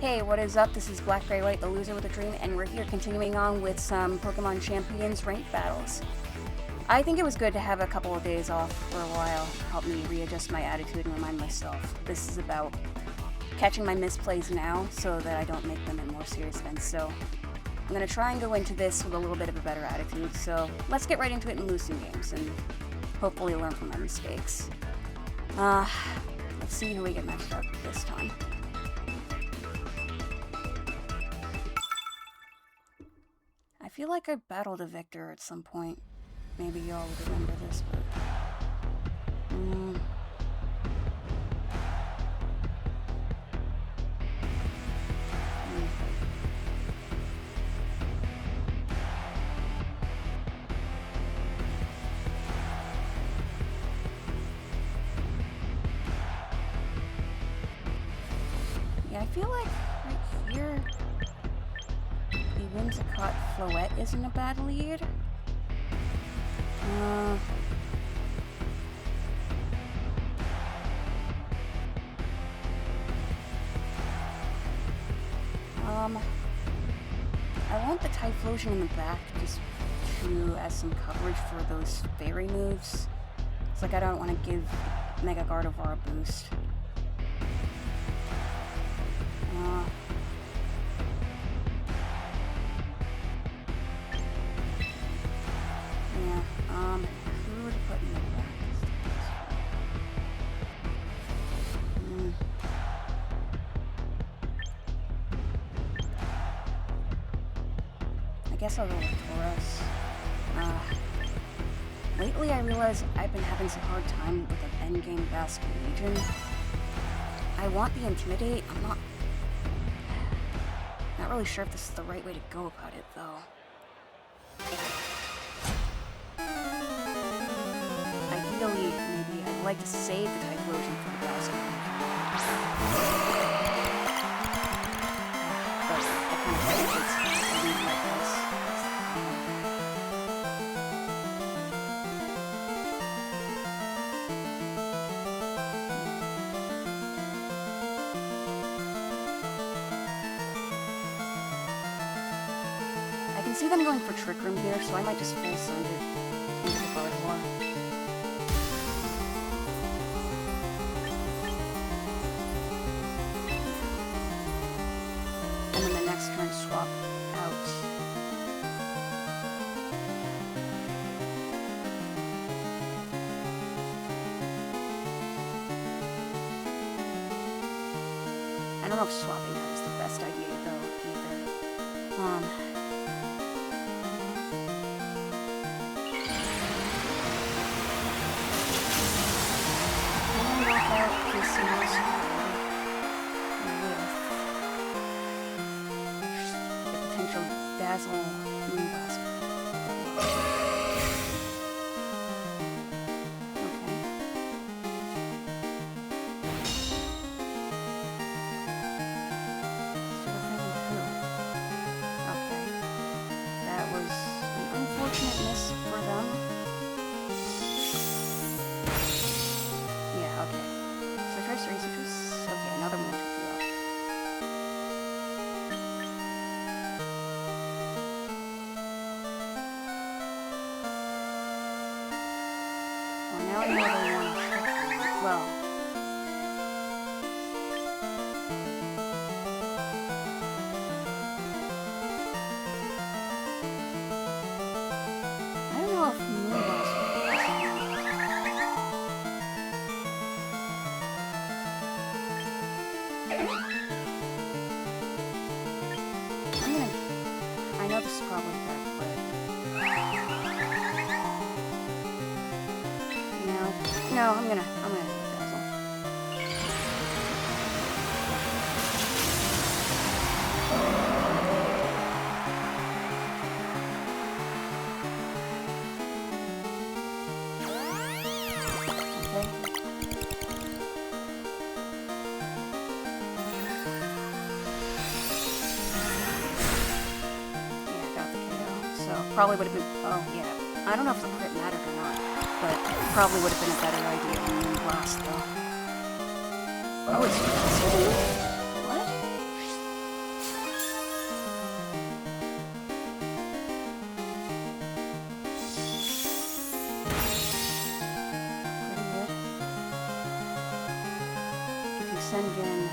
Hey, what is up? This is Black Gray White, the loser with a dream, and we're here continuing on with some Pokemon Champions ranked battles. I think it was good to have a couple of days off for a while, help me readjust my attitude and remind myself this is about catching my misplays now so that I don't make them in more serious events. So I'm going to try and go into this with a little bit of a better attitude, so let's get right into it and lose some games and hopefully learn from my mistakes. Let's see who we get matched up with this time. I feel like I battled a Victor at some point. Maybe y'all would remember this, but... Yeah, I feel like right here... the Whimsicott Floette isn't a bad lead. I want the Typhlosion in the back just to as some coverage for those fairy moves. It's like I don't want to give Mega Gardevoir a boost. Who would put in the back? I guess I'll go with Tauros. Lately I realize I've been having some hard time with an endgame Basque Legion. I want the Intimidate. I'm not really sure if this is the right way to go about it, though. Ideally, maybe I'd like to save the Typhlosion for the Basque Legion. But I kind of think it's leave like this. I can see them going for Trick Room here, so I might just full send it into the Gardevoir. And then the next turn swap out. I don't know if swapping out is the best idea though, either. Dazzle Moonblast. Okay. Okay. That was an unfortunate miss for them. Yeah, okay. Citrus. Okay, another one. Now I know they want to trick me. Well. I don't know if Moonblast I know this is probably bad, but... No, I'm gonna Dazzle. Okay. Yeah, got the KO. So probably would have been. Oh yeah. I don't know if the crit mattered or not. But probably would have been a better idea than Moonblast, though. Oh, it's... What? send in the...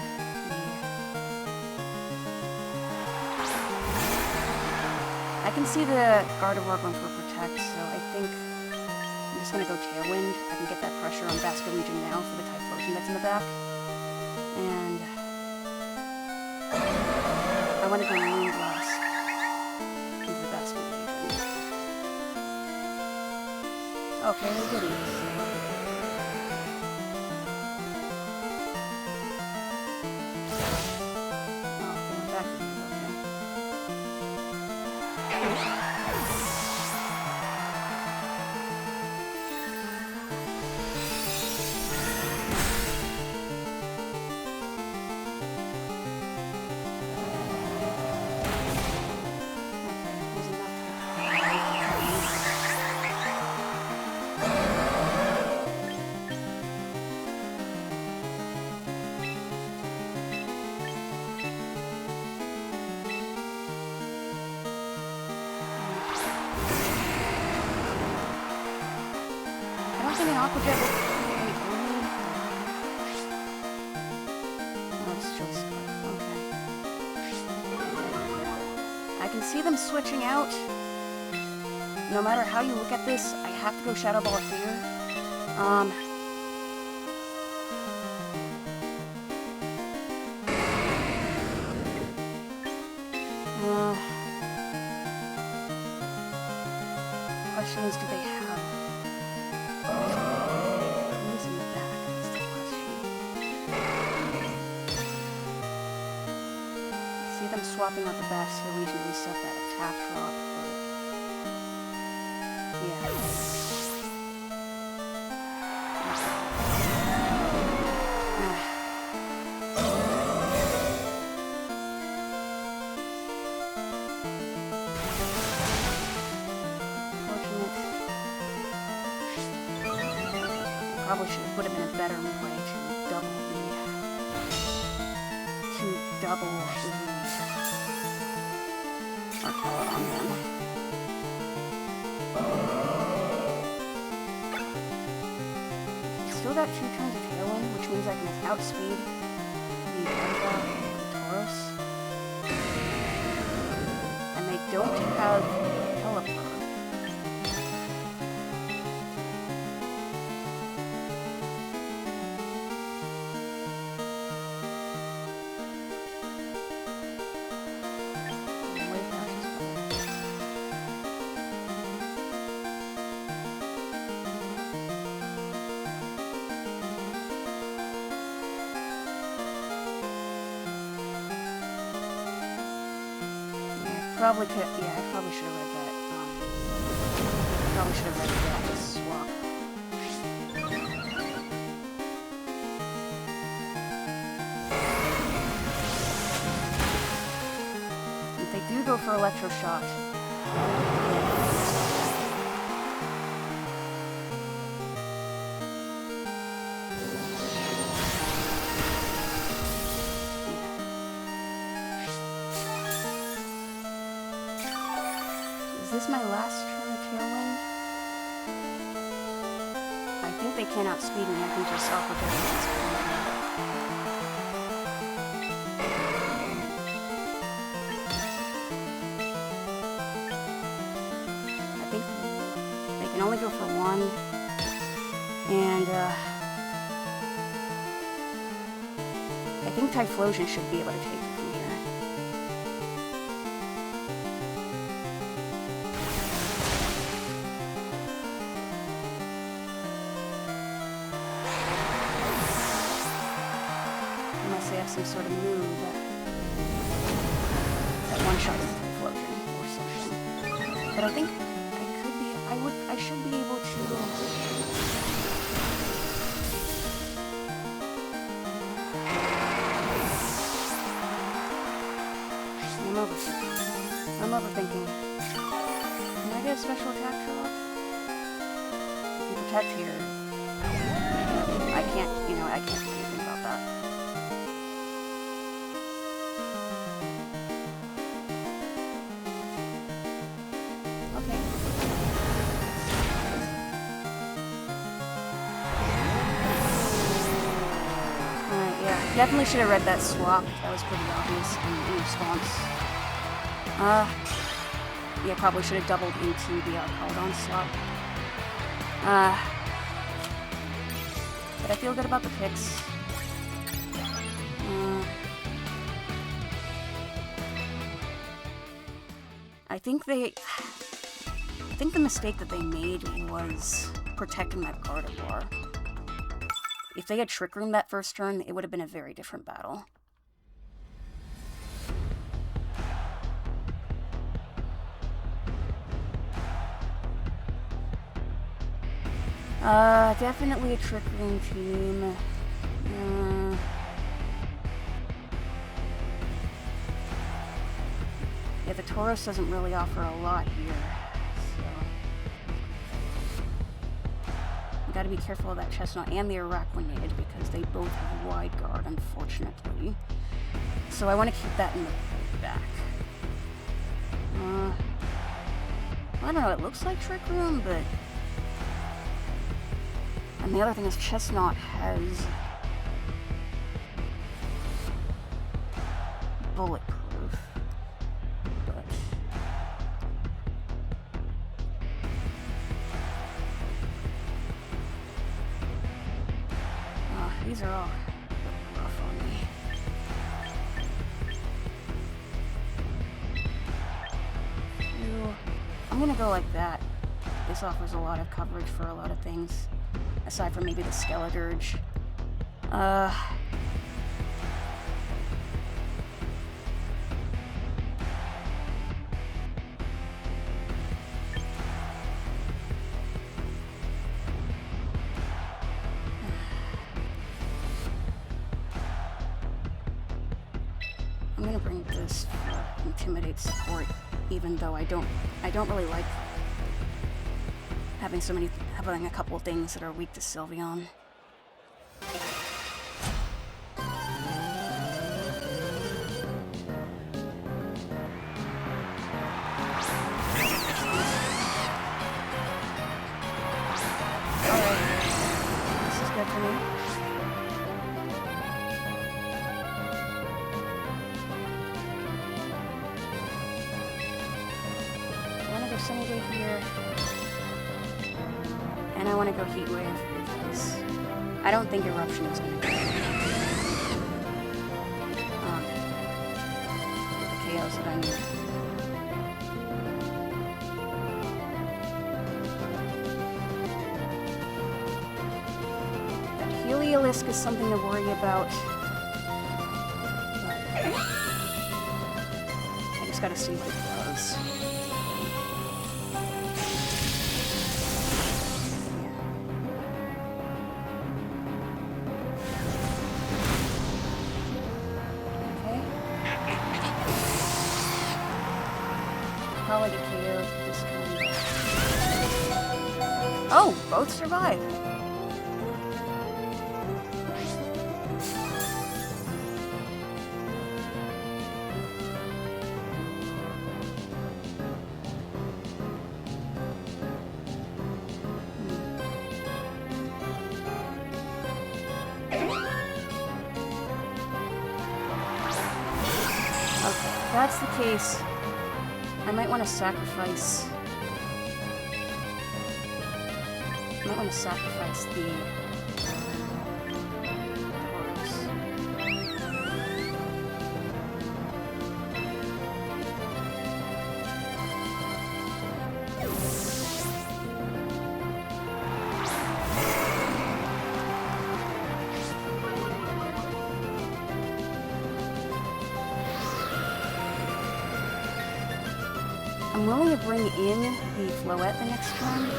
I can see the Gardevoir going for Protect, so I think I'm just going to go Tailwind. I can get that pressure on Basket Legion now for the Typhlosion that's in the back. And I want to go Moonblast into the Basket Legion. Okay, goody. Aqua Jet will oh, it's still stuck. Okay. I can see them switching out. No matter how you look at this, I have to go Shadow Ball here. Question is, do they have... swapping out the Basket Legion to reset that attack drop. Yeah. Unfortunate. Probably should have put him in a better way to double the on them. Still got 2 turns of Tailwind, which means I can outspeed the Tauros. And they don't have Teleport. Probably could, yeah, I probably should have read that. Probably should have read that swap. If they do go for Electroshock, is this my last turn of Tailwind? I think they can't outspeed me. I can just Aqua Jet this. I think they can only go for 1. And, I think Typhlosion should be able to take it from here. Unless they have some sort of move that one-shot with Typhlosion or something. But I think I should be able to... I'm overthinking. Can I get a special attack drop? If you protect here, I can't, I can't do anything about that. Okay. Alright, yeah. Definitely should have read that swap. That was pretty obvious in response. Yeah, probably should have doubled into the Caldon slot. But I feel good about the picks. I think the mistake that they made was protecting that Gardevoir. If they had Trick Room that first turn, it would have been a very different battle. Definitely a Trick Room team. Yeah, the Tauros doesn't really offer a lot here, so... You gotta be careful of that Chestnut and the Araquanid, because they both have Wide Guard, unfortunately. So I want to keep that in the back. I don't know, it looks like Trick Room, but... And the other thing is Chestnut has... Bulletproof. But... these are all rough on me. I'm gonna go like that. This offers a lot of coverage for a lot of things. Aside from maybe the Skeledirge. I'm gonna bring this for Intimidate support, even though I don't really like having a couple of things that are weak to Sylveon. Alright, this is good for me. I want to go Sunny Day here. And I want to go Heat Wave because I don't think Eruption is going to be the KOs that I need. That Heliolisk is something to worry about. I just gotta see what it does. Probably KO this one. Oh, both survive. Okay, if that's the case, I might want to sacrifice... the... Tauros. I'm willing to bring in the Floette the next turn.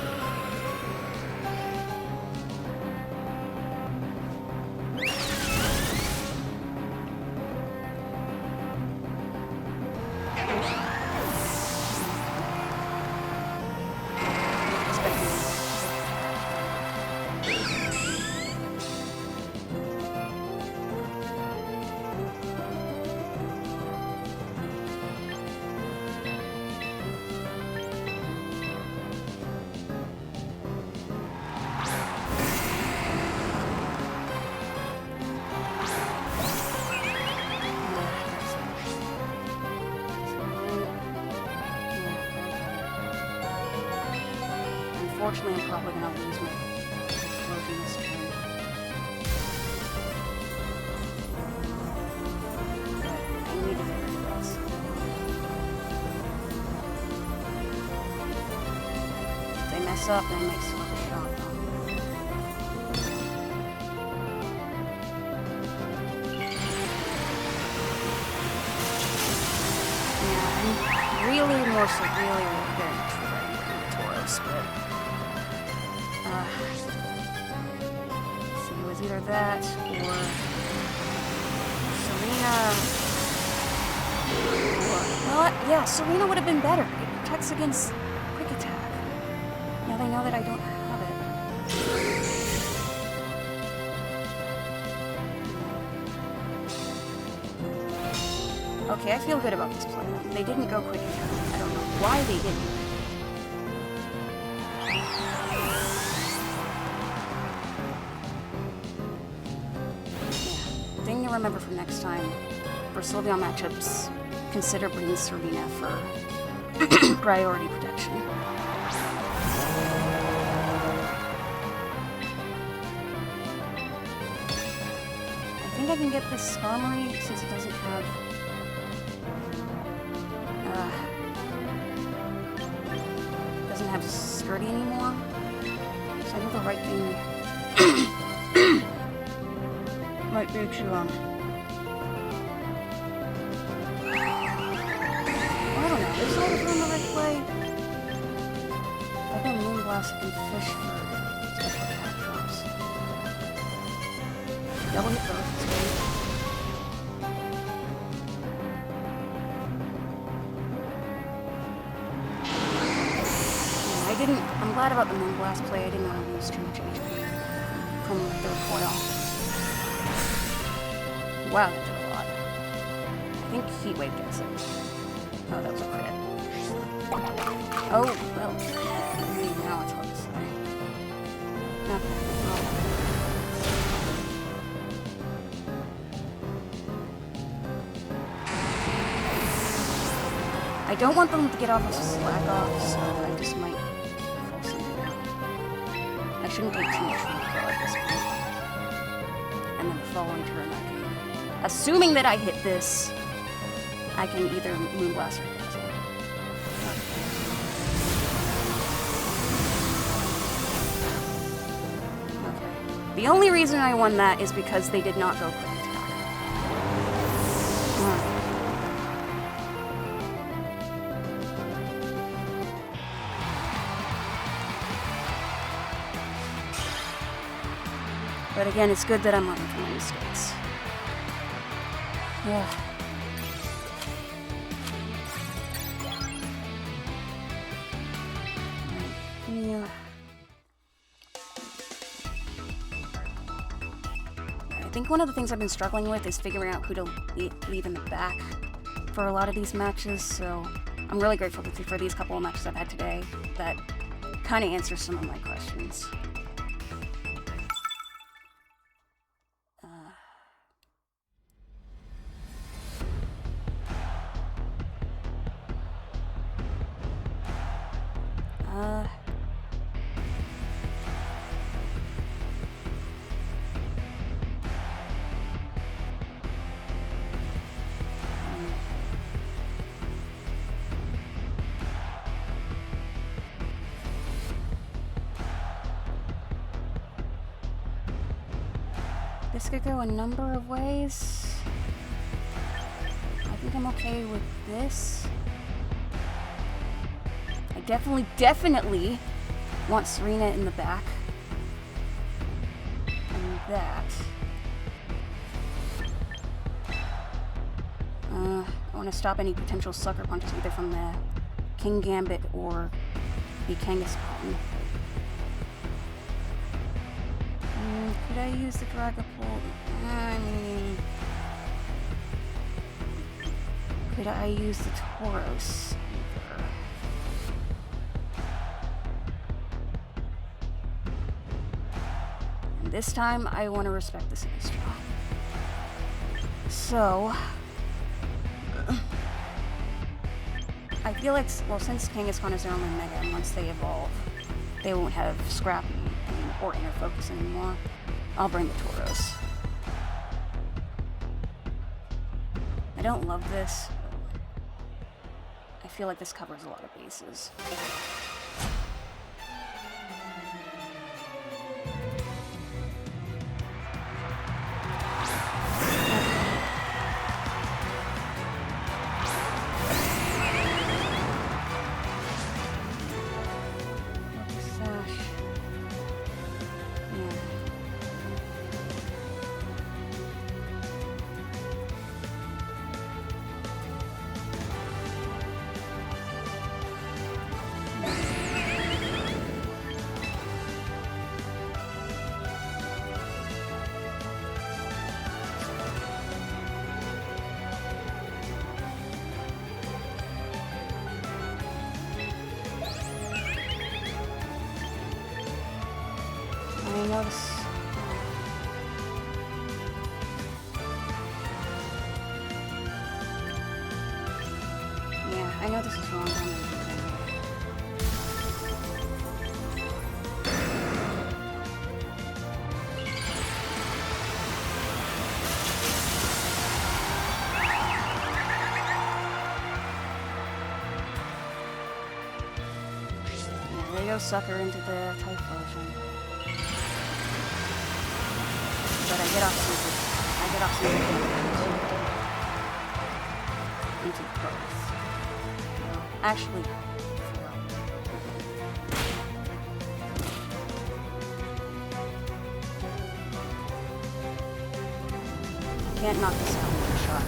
unfortunately, I'm probably gonna lose my explosion this turn. But I need to get rid of this. If they mess up, then I might still have a shot. Really, more so, really very much regretting the Tauros, but see, it was either that or Serena. Or, yeah, Serena would have been better. It protects against quick attack. Now they know that I don't have it. Okay, I feel good about this play. They didn't go quick attack. I don't know why they didn't. Yeah. Thing to remember for next time, for Sylveon matchups, consider bringing Serena for priority protection. I think I can get this Skarmory since it doesn't have... doesn't have Sturdy anymore. So I think the right thing might be to I don't know, is all of them the right play? I got Moonblast and Fish for special attack drops. Double hit both, it's great. I'm glad about the Moonblast play. I didn't want to lose too much HP from the third foil. Wow, that did a lot. I think Heat Wave gets it. Oh, that was a crit. Oh, well. Now it's hard to say. I don't want them to get off of slack off, so I just might force them to. I shouldn't take too much from the throw at this point. And then the following turn I can... Assuming that I hit this, I can either Moonblast or Dazzle. Okay. The only reason I won that is because they did not go quick attack. Alright. But again, it's good that I'm learning from my mistakes. Yeah. Yeah. I think one of the things I've been struggling with is figuring out who to leave in the back for a lot of these matches, so I'm really grateful for these couple of matches I've had today that kind of answer some of my questions. This could go a number of ways. I think I'm okay with this. I definitely want Serena in the back. And that. I want to stop any potential sucker punches either from the King Gambit or the Kangaskhan. Could I use the Dragapult? I mean... Could I use the Tauros? And this time, I want to respect the Sinistral. So... I feel like, well, since Kangaskhan is their only Mega, and once they evolve, they won't have scrap or inner focus anymore. I'll bring the Tauros. I don't love this. I feel like this covers a lot of bases. I notice. Yeah, I know this is wrong. I'm gonna do it anyway. Yeah, there you go, sucker, into the Typhlosion. But I get off super into growth. Well, actually, I can't knock this out with a shot.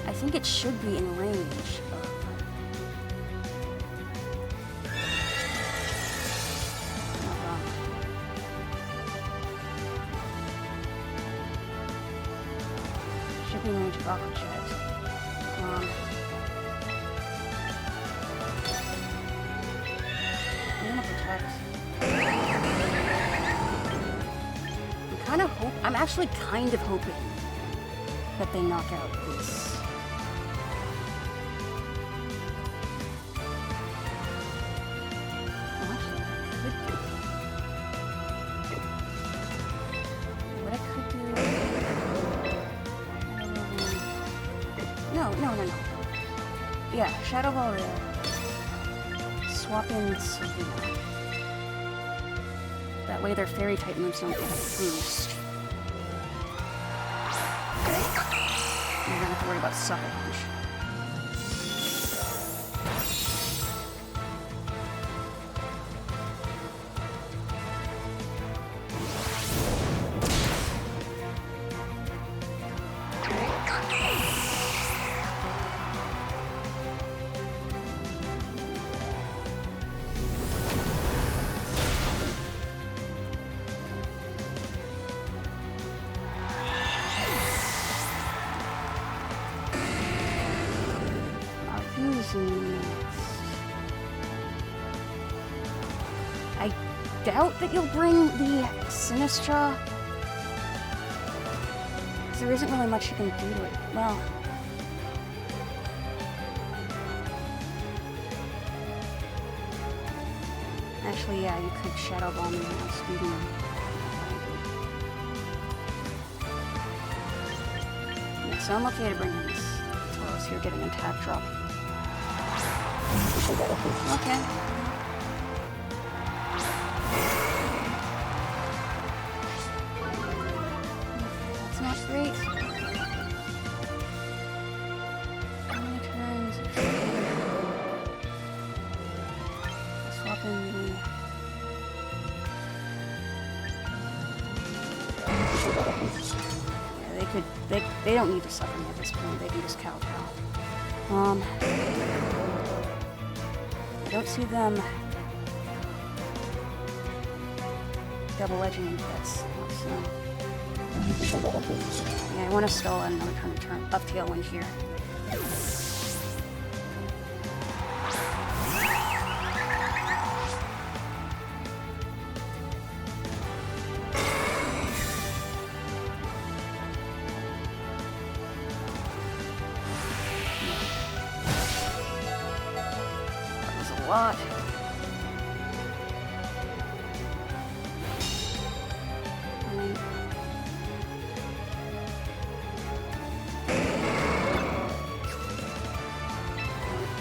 I think it should be in range of. Range of Aqua Jet. I'm gonna protect. I'm actually kind of hoping that they knock out this. Well, actually, what I could do. No. Yeah, Shadow Ball there. Swap in Sylvina. That way their fairy type moves don't get a boost. You don't have to worry about Sucker Punch. I doubt that you'll bring the Sinistra. Because there isn't really much you can do to it. Well, actually, yeah, you could Shadow Ball me and speed him. Yeah, so I'm okay to bring in this Tauros here, getting an attack drop. Okay. That's not great. How many turns? Swap in the... Yeah, they don't need to sucker me at this point. They can just calc out. I don't see them double-edging into this. So, yeah, I want to stall another turn up Tailwind here. lot.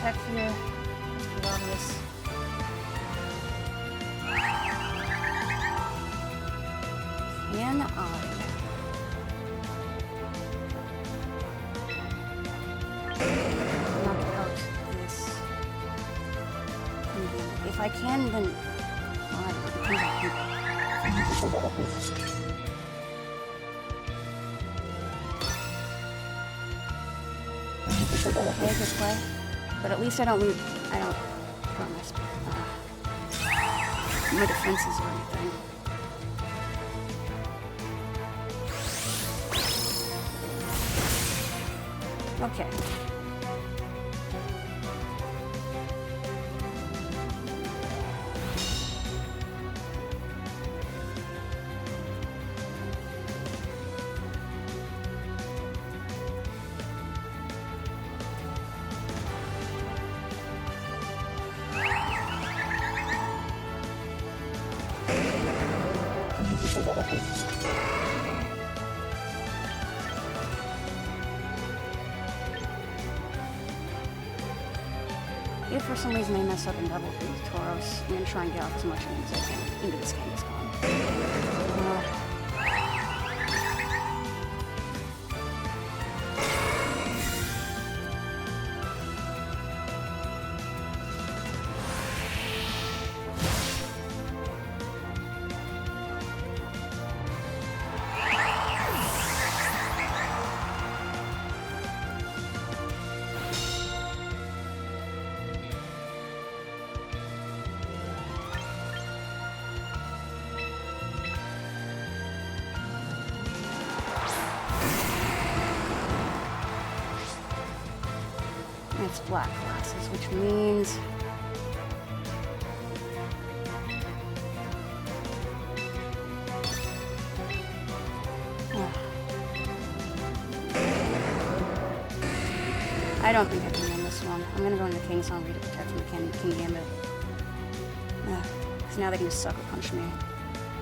Heck here. It's obvious. Can I? Knock out this. If I can, then. Okay, good play. But at least I don't lose. I don't drop my defenses or anything. Okay. If for some reason I mess up and double through Tauros, I'm going to try and get off as much as I can into this Kangaskhan. It's black glasses, which means I don't think I can win this one. I'm gonna go into King's Hungry to protect from the King Gambit. Because now they can just sucker punch me.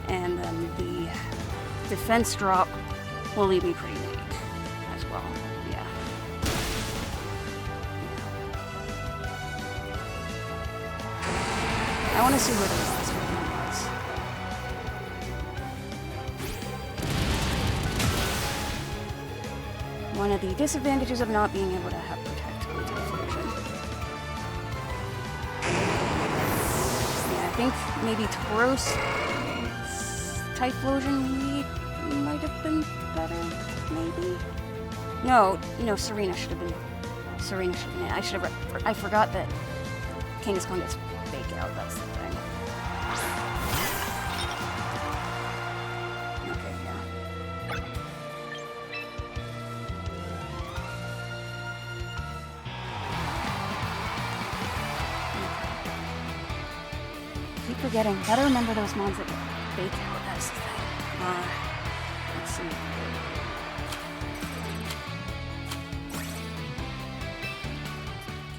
And then the defense drop will leave me pretty weak as well. Yeah. I want to see where the last one was. One of the disadvantages of not being able to have protect on Type Fusion. Yeah, I think maybe Tauros Type Fusion lead might have been better. Maybe. No, Serena should have been. I forgot that Kangaskhan gets fake out. That's the thing. Okay, yeah. Keep forgetting. Gotta remember those mons that get fake out. That's the thing. Let's see.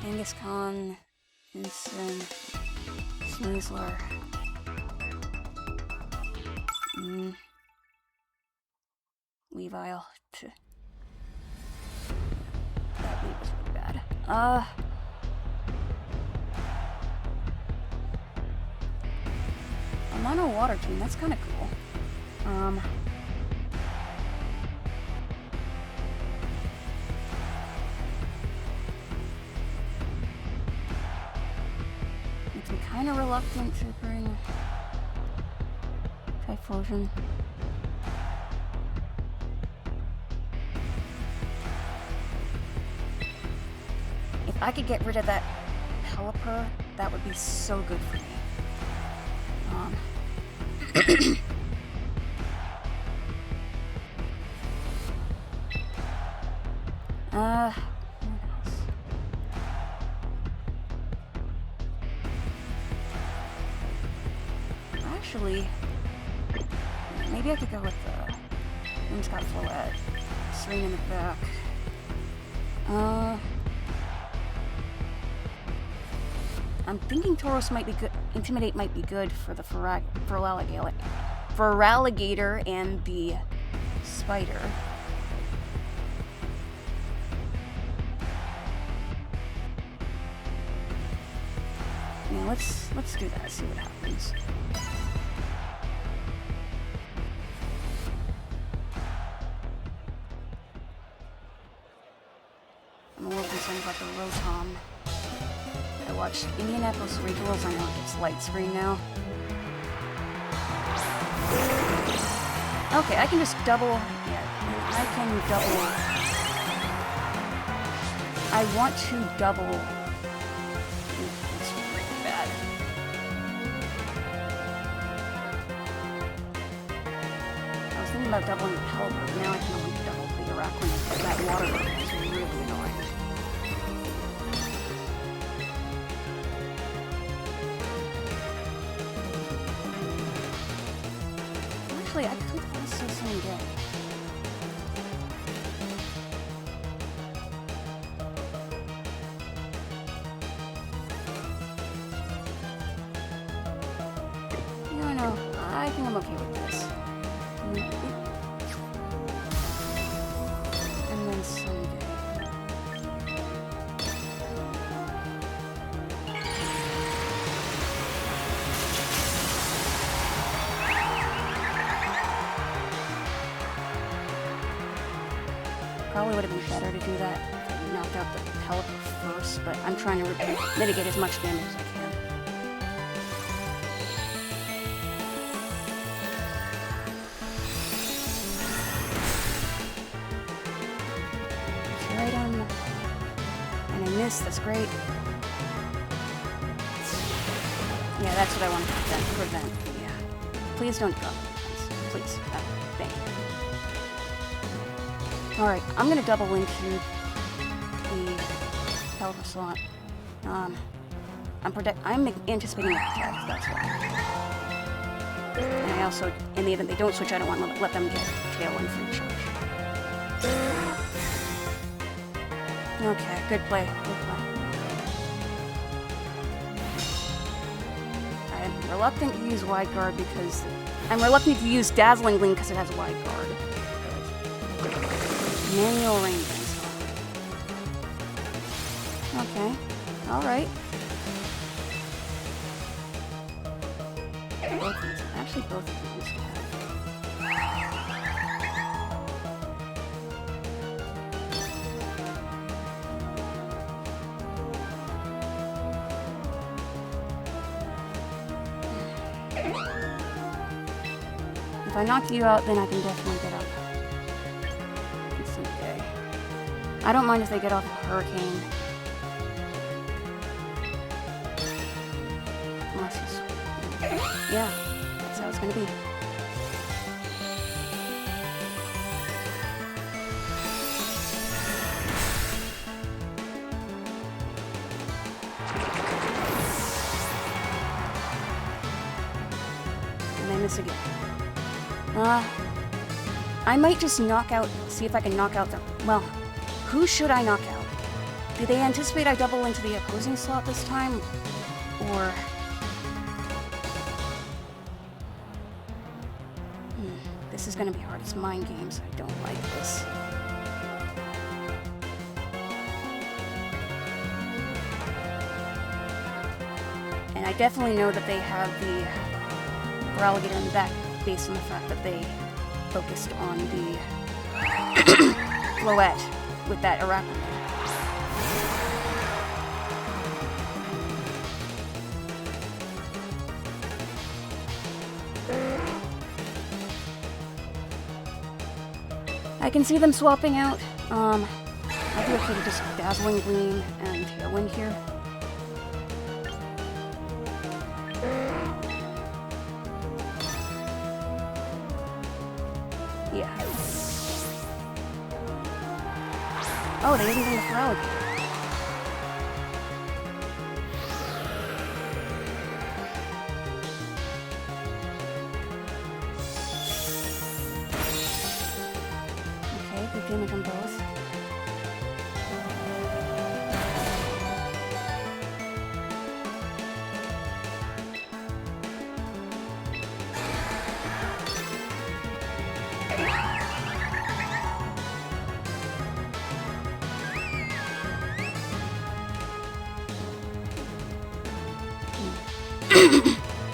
Kangaskhan, Instant, Snoozler. Weavile. That lead was really bad. I'm on a water team. That's kind of cool. I'm kind of reluctant to bring Typhlosion. If I could get rid of that Pelipper, that would be so good for me. What else? Actually, maybe I could go with the Winscott Floette. Swing in the back. I'm thinking Tauros might be good. Intimidate might be good for the Feraligator and the spider. Yeah, let's do that. See what happens. I'm a little concerned about the Rotom. I watched Indianapolis Regionals. I know it's light screen now. Okay, I can just double. Yeah, I can double. I want to double. That's really bad. I was thinking about doubling the Pelipper, but now I can only double the Araquanid because that water burn is really annoying. Actually, I could also send it. No, I think I'm okay with this. And then Sunday. Probably would have been better to do that if I knocked out the Pelipper first, but I'm trying to mitigate as much damage as I can. Item. And I missed, that's great. Yeah, that's what I want to prevent. Yeah. Please don't go. Please. Thank you. Alright, I'm gonna double into the Pelipper slot. I'm anticipating an attack, that's why. And I also, in the event they don't switch, I don't want to let them get Tailwind free charge. Okay, good play, good play. I'm reluctant to use Wide Guard because... I'm reluctant to use Dazzling Gleam because it has Wide Guard. Manual Rain Dance. Okay, alright. Actually, both of these have. If I knock you out, then I can definitely get up. It's okay. I don't mind if they get off a Hurricane. Unless he's... Yeah, that's how it's gonna be. And I miss again. I might just knock out, see if I can knock out the, well, who should I knock out? Do they anticipate I double into the opposing slot this time? Or... This is gonna be hard, it's mind games, I don't like this. And I definitely know that they have the Feraligator in the back, based on the fact that they focused on the Floette with that Araquanid. I can see them swapping out. I'll be okay to just Dazzling Gleam and Tailwind here. Yeah. Oh, they didn't bring the Feraligator. Okay, good damage on both.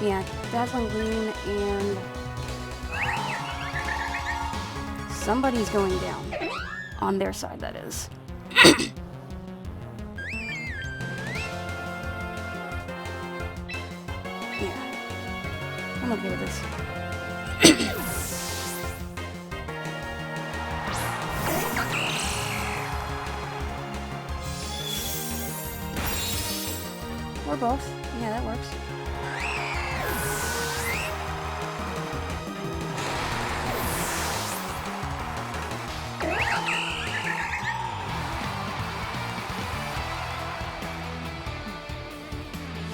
Yeah, Dazzling Gleam and somebody's going down. On their side, that is. Yeah. I'm okay with this. Or both. Yeah, that works.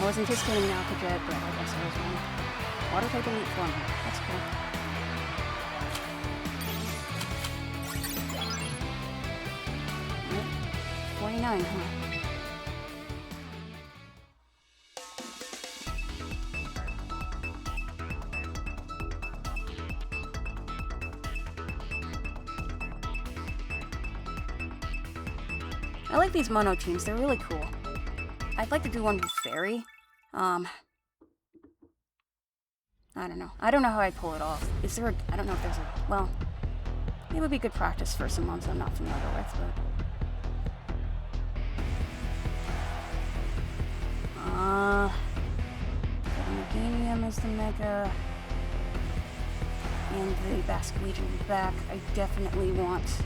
I was anticipating an Alpha Jet, but I guess I was wrong. Water type Elite Form. That's cool. Yep. 49, huh? I like these mono teams, they're really cool. I'd like to do one with Fairy. I don't know. I don't know how I'd pull it off. Is there a... I don't know if there's a... Well, it would be good practice for some ones I'm not familiar with, but... Meganium is the Mega... And the Basket Legion back. I definitely want...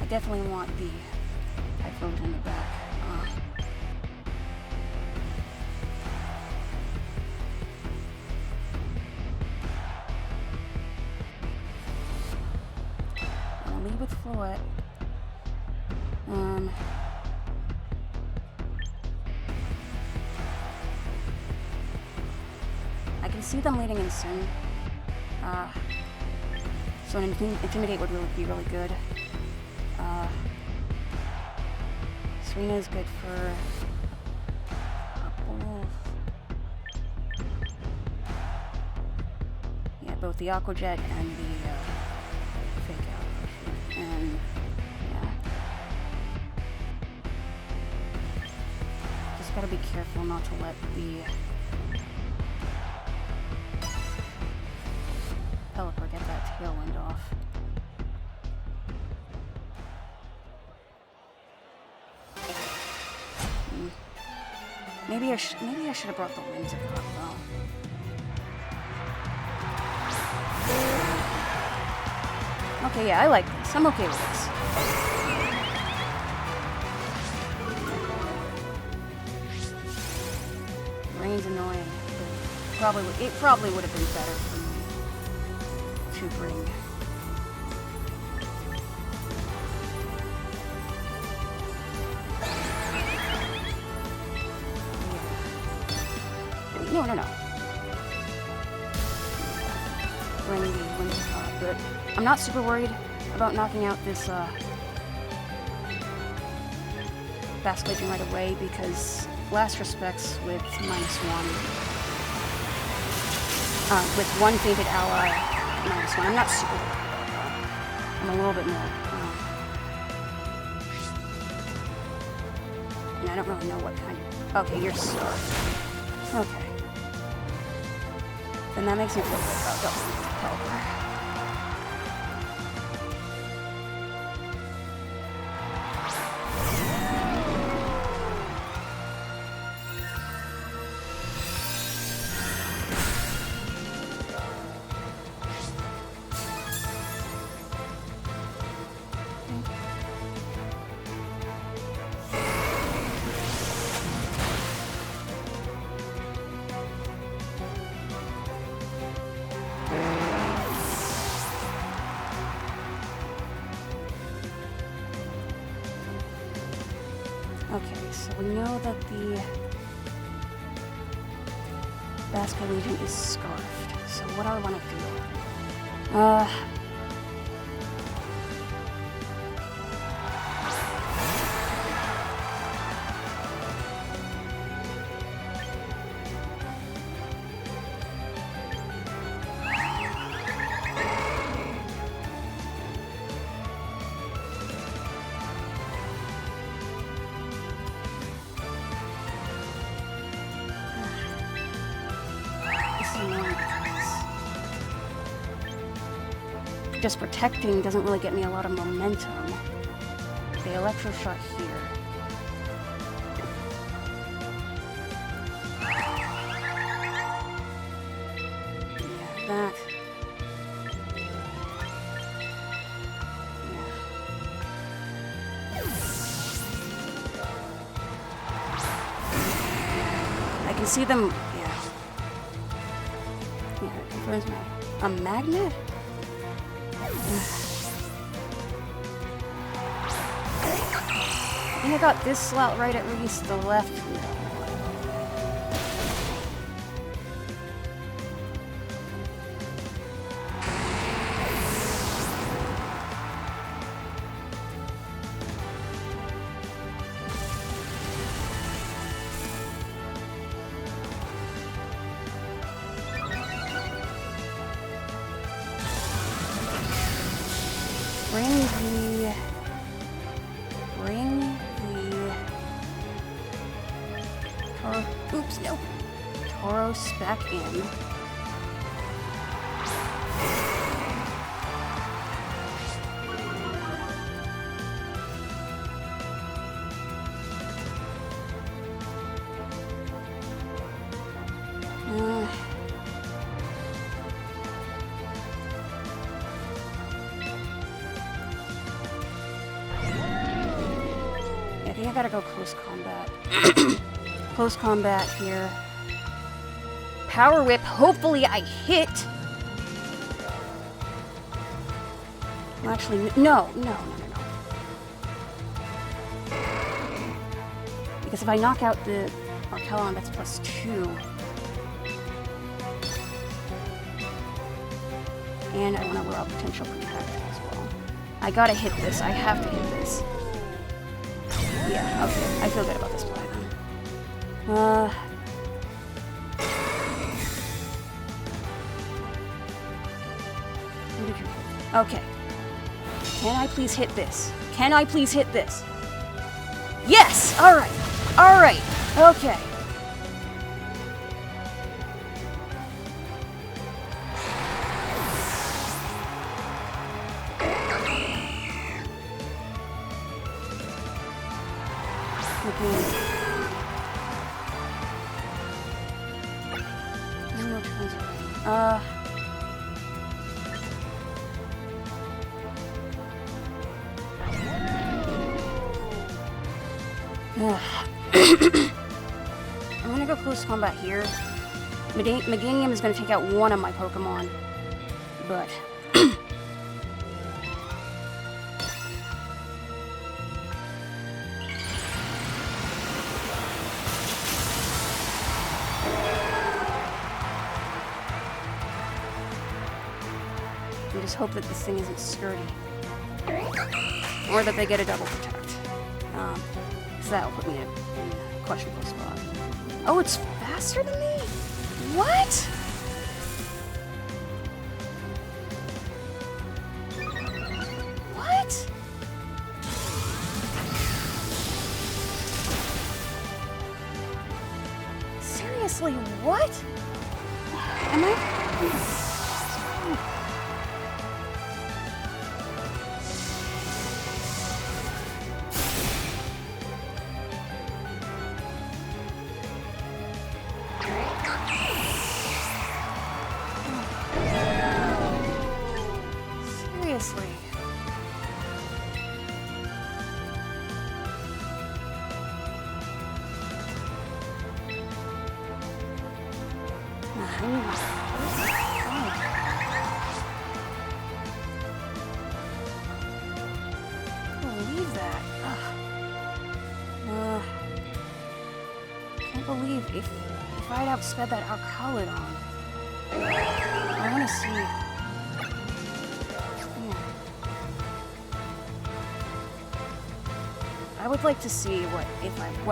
definitely want the Typhoon in the back. I'll lead with Floette. I can see them leading in Sin. So an Intimidate would be really good. Serena is good for both the Aqua Jet and the Fake Out. And yeah, just gotta be careful not to let the Pelipper get that tailwind off. Maybe I should have brought the Whimsical up, though. Okay, yeah, I like this. I'm okay with this. Rain's annoying. It probably would have been better for me to bring. No. Bring the Whimsical, but I'm not super worried about knocking out this Basket Legion right away because last respects with -1, with one fainted ally -1. I'm not super worried about that. I'm a little bit more. And I don't really know what kind of. Okay, you're starved. Okay. Then that makes me feel good about doubling the Pelipper. Okay, so we know that the Basket Legion is scarfed. So what do I want to do? This is annoying because just protecting doesn't really get me a lot of momentum. The electro shot here. Yeah, that. I can see them. Yeah. Yeah, it confirms my. A magnet? I think I got this slot right at least, the left. Bring the oops, no. Tauros back in. I think I gotta go close combat. Close combat here. Power whip. Hopefully I hit. Well, actually, no. Because if I knock out the Archelon, that's +2. And I want to roll out potential protect as well. I gotta hit this. I have to hit this. Yeah, okay. I feel good about this play then. Who did you hit? Okay. Can I please hit this? Can I please hit this? Yes! Alright. Alright. Okay. I'm gonna go close combat here. Meganium is gonna take out one of my Pokemon, but I just hope that this thing isn't sturdy. Or that they get a double protect. So that'll put me in a questionable spot. Oh, it's faster than me? What? What? Seriously, what? Am I... Seriously. Believe that. Can't believe if I'd outsped that Archelon. I want to see. Yeah. I would like to see what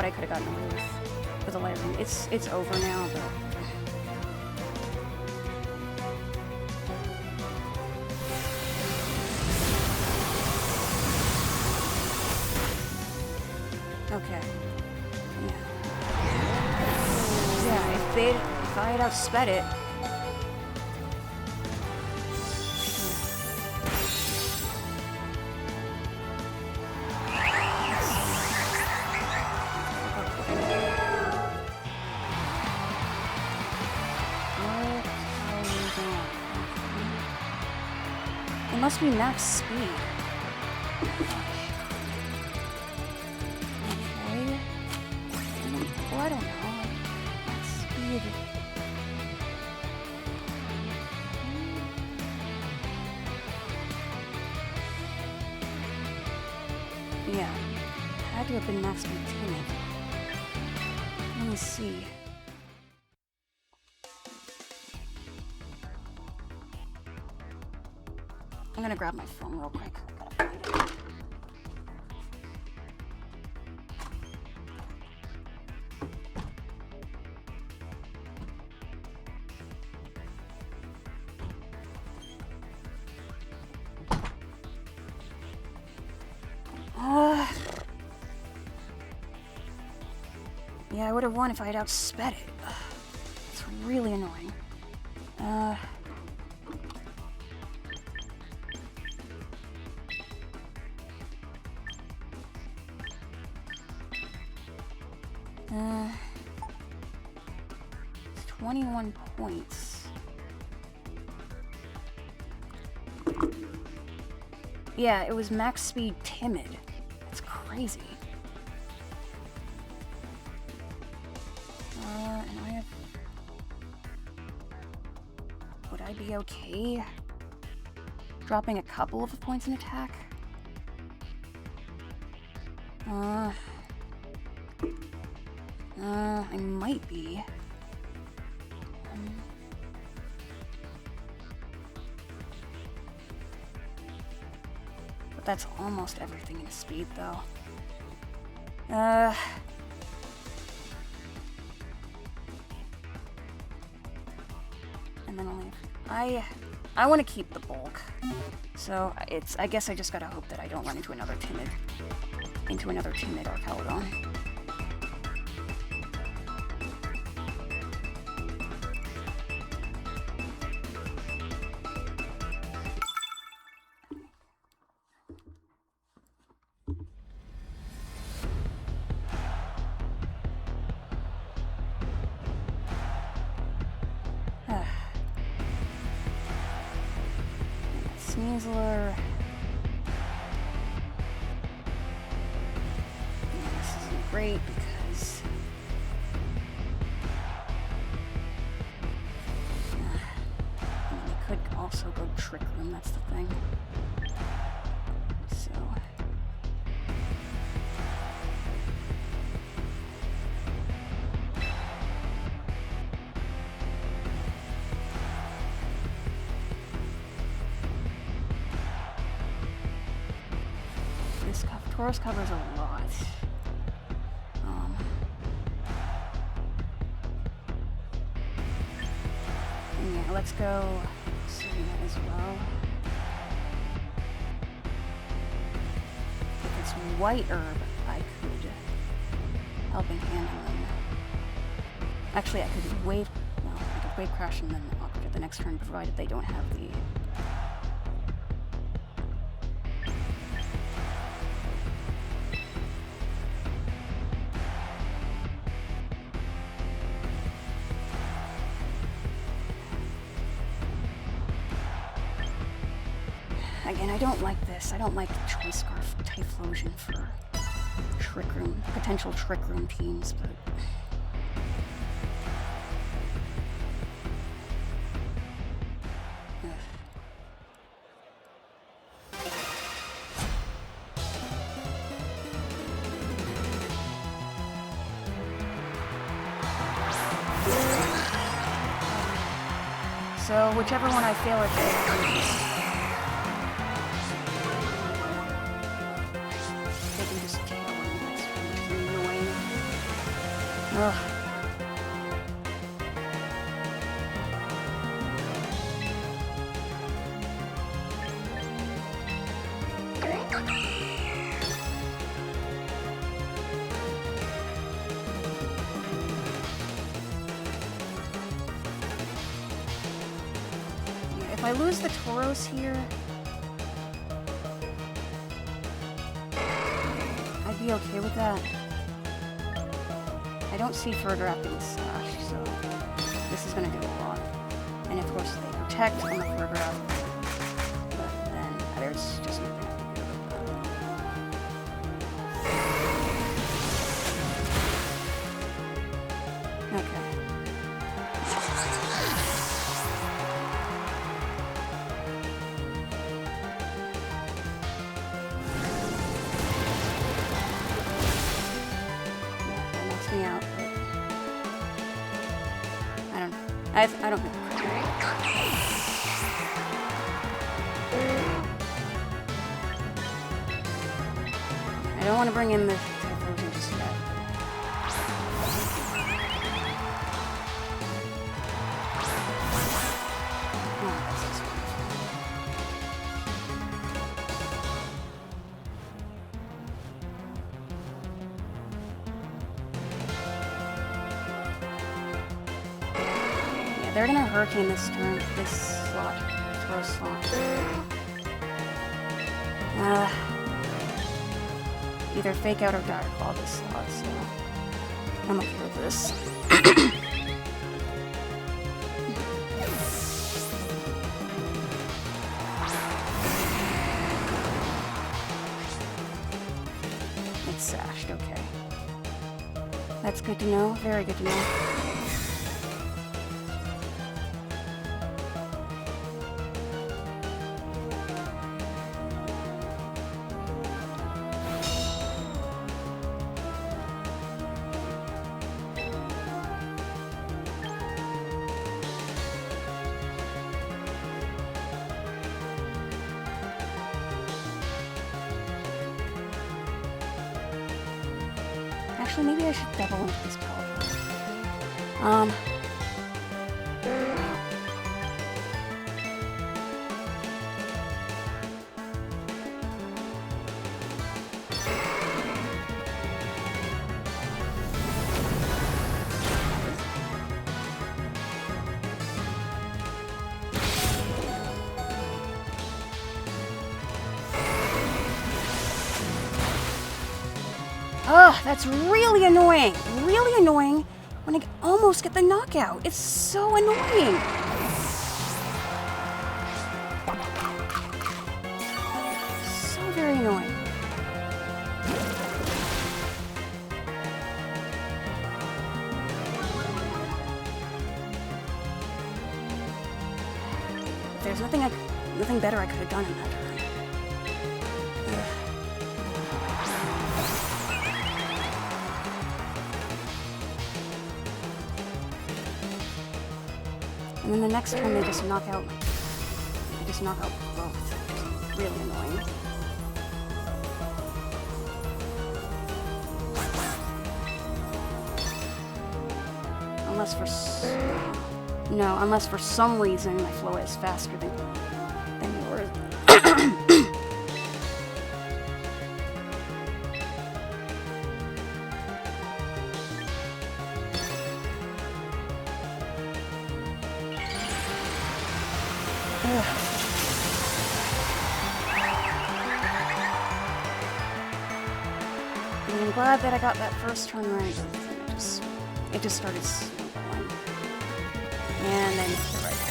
I could have gotten away with a light ring. It's over now, but. Okay. Yeah. Yeah, if I had outsped it, must be max speed. Okay. Well, I don't know. Max speed. Yeah. Had to have been max speed timid. Let me see. I'm gonna grab my phone real quick. I gotta find it. Yeah, I would have won if I had outsped it. It's really annoying. It's 21 points. Yeah, it was max speed timid. That's crazy. And I have... Would I be okay dropping a couple of points in attack? I might be. But that's almost everything in speed, though. And then only... I want to keep the bulk. So I guess I just gotta hope that I don't run into another timid Archaludon. Sneasler. This isn't great because I mean, they could also go Trick Room, that's the thing. So Taurus covers a lot. Yeah, let's go Serena as well. If it's White Herb, I could Helping Hand them. Actually, I could wave crash and then upgrade the next turn, provided they don't have the... Again, I don't like this. I don't like Choice Scarf Typhlosion for Trick Room, potential Trick Room teams, but... So, whichever one I fail at, they can just kill him. That's really annoying. Ugh. If I lose the Tauros here, I'd be okay with that. I don't see further after the slash, so this is gonna do a lot. And of course they protect on the further out, but then there's just nothing I can do about that. Okay. That knocks me out, but I don't know. I don't think. I don't want to bring in the Typhlosion just yet. Oh, that's just yeah, they're gonna Hurricane this turn, this slot, throw slot. Either fake out or dire claw this slot, so I'm okay with this. It's sashed, okay. That's good to know, very good to know. Actually, maybe I should double into this power. Ugh, that's really annoying. Really annoying when I almost get the knockout. It's so annoying. So very annoying. There's nothing better I could have done in that turn. And then the next turn they just knock out both. It's really annoying. Unless for some reason my flow is faster than yours. I'm glad that I got that first turn right. It just started snowballing. And then it's the right turn.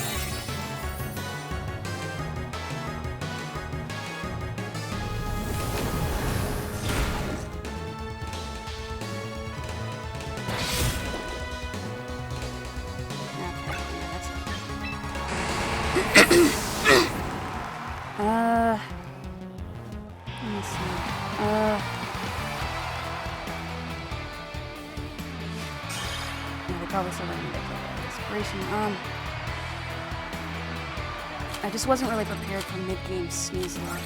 Let me see. Yeah, they probably still didn't get that inspiration. I just wasn't really prepared for mid-game sneeze luck.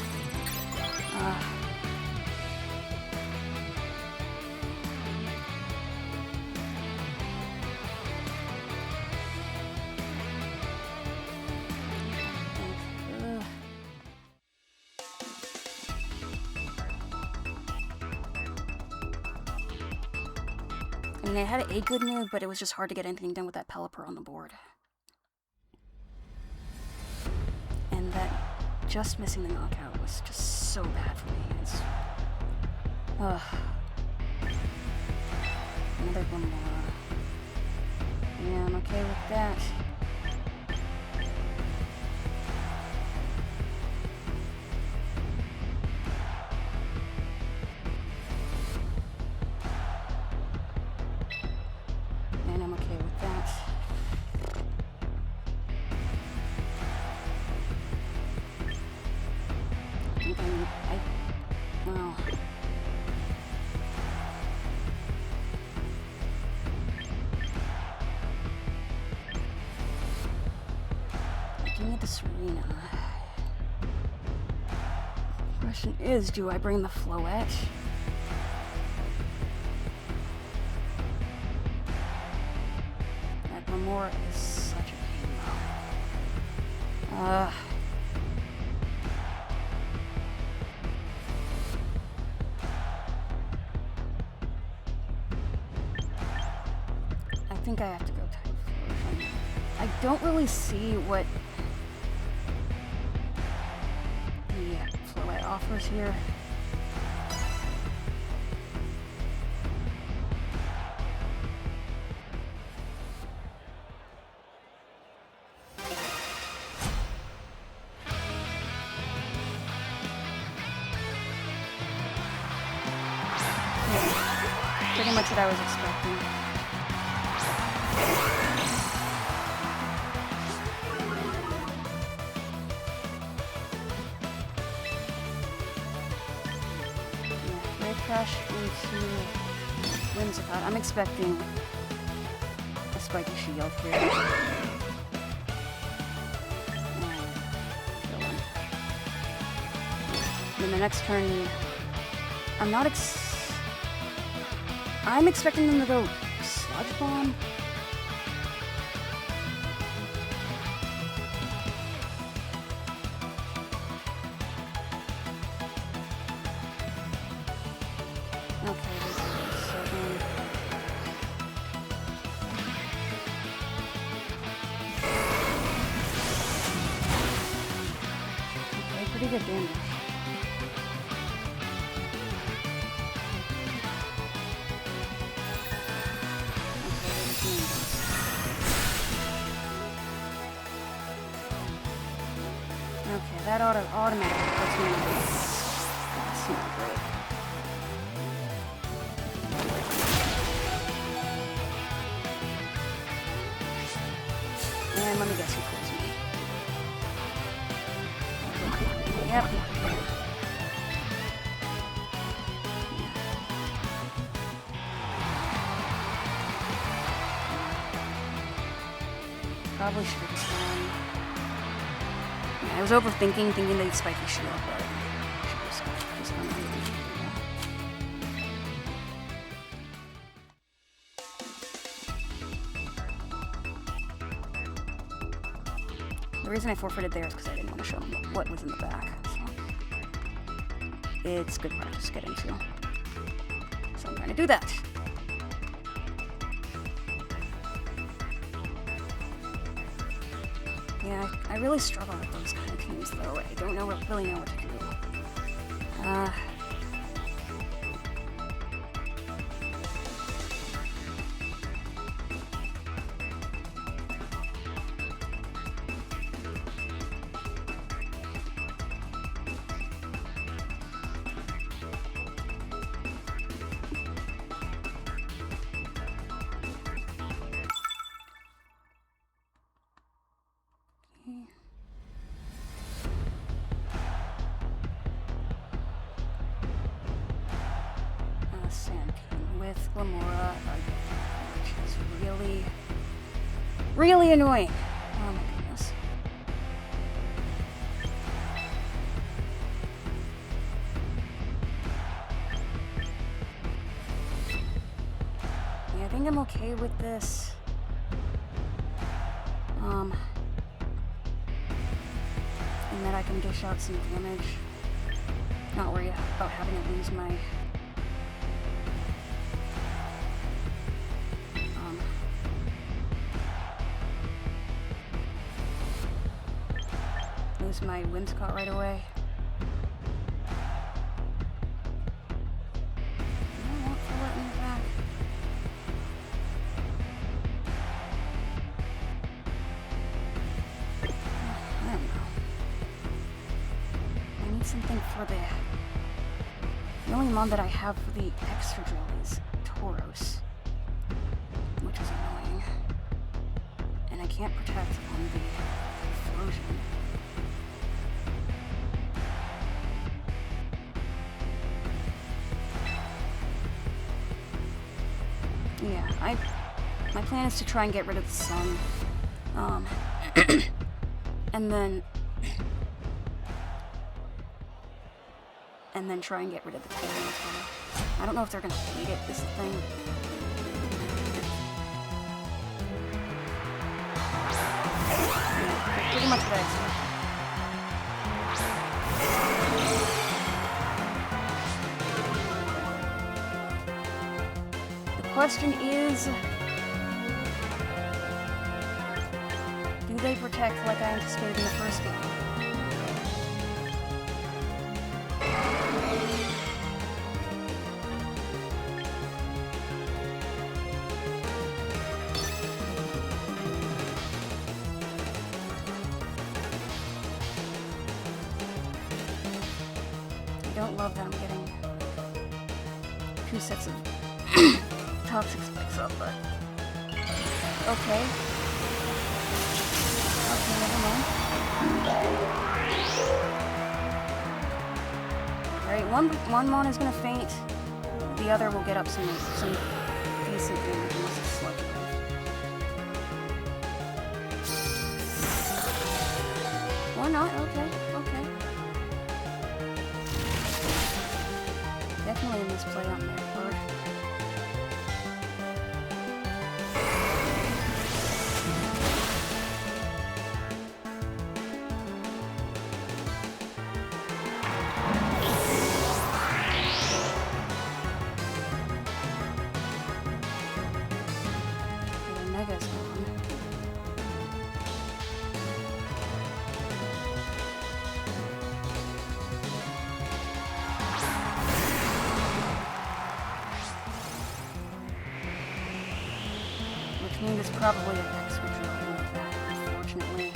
I mean, I had a good move, but it was just hard to get anything done with that Pelipper on the board. And that just missing the knockout was just so bad for me. It's... Another Glimmora. Yeah, I'm okay with that. this arena. Question is, do I bring the Floette? That Glimmora is such a pain though. I think I have to go type fusion. I don't really see what the Floette offers here. Yeah, pretty much what I was expecting. Crash into Whimsicott. I'm expecting a spiky shield here. And kill him. And the next turn, I'm expecting them to go Sludge Bomb. Pretty good damage. Okay, that automatically puts me in the base. That's not great. And let me guess who kills me. Yep. Probably should have just gone. Yeah, I was overthinking, thinking they'd spiky shield, but I should have just gone. The reason I forfeited there is because I didn't want to show them what was in the back. It's good practice to get into. So I'm trying to do that. Yeah, I really struggle with those kind of teams though. I don't really know what to do. Sand King with Glimmora, which is really annoying. Oh my goodness. Yeah, I think I'm okay with this. And that I can dish out some damage. Not worry about having to lose my my Whimsicott right away. I want Floette in the back. I don't know. I need something for the only mod that I have for the extra drill is Tauros, which is annoying. And I can't protect on the explosion. My plan is to try and get rid of the sun. and then try and get rid of the pain. I don't know if they're gonna hate it, this thing. Yeah, pretty much what I expected. The question is, do they protect like I anticipated in the first game? I don't love that I'm getting 2 sets of toxic spikes up, but okay. Okay, never mind. Alright, one mon is gonna faint. The other will get up some decent damage unless it's sluggy. Or not, okay. Definitely a misplay on their part. Mega's gone. Which means it's probably an X which will remove that, unfortunately.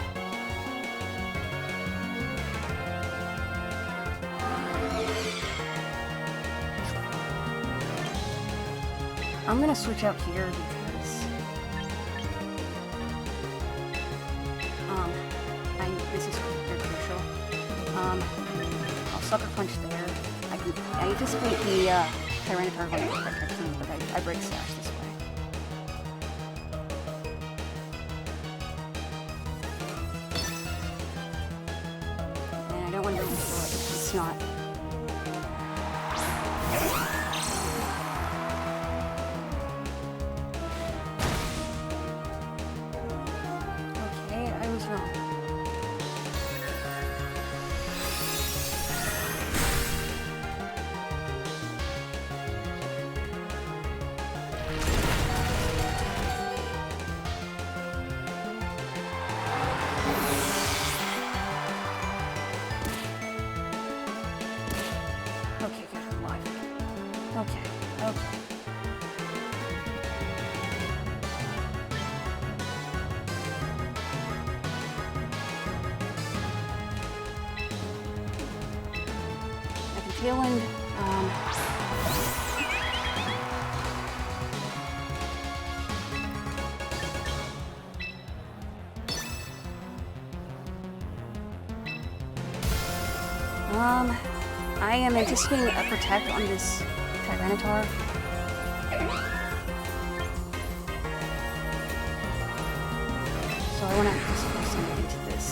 I'm gonna switch out here because this is very crucial. I'll sucker punch there. I anticipate the Tyranitar going to protect me, but I break Sash this way. And I don't want to destroy it. It's not. Okay, I was wrong. Okay, good, I'm alive. Okay. I can tail end, I am anticipating a protect on this Tyranitar. So I want to anticipate something into this.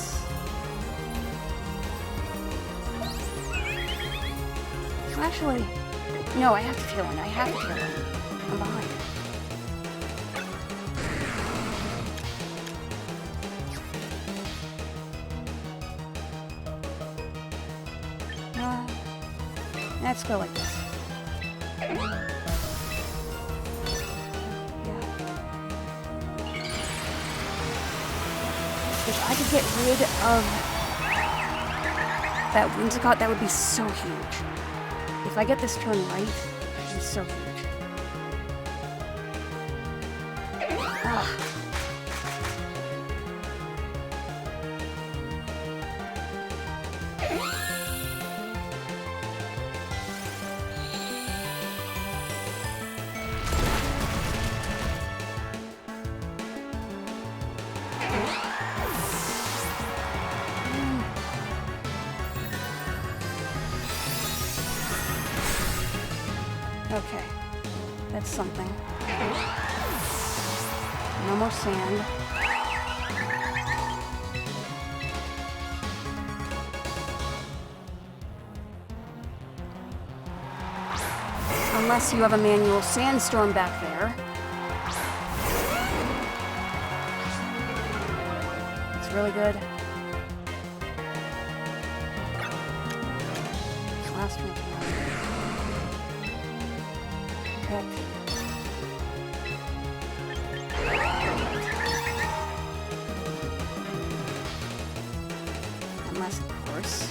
Actually, no, I have to tail end. I'm behind. Let's go like this. Yeah. If I could get rid of that Whimsicott, that would be so huge. If I get this turn right, it would be so huge. Okay, that's something. No more sand. Unless you have a manual sandstorm back there. It's really good. Last one. Okay. Unless, of course,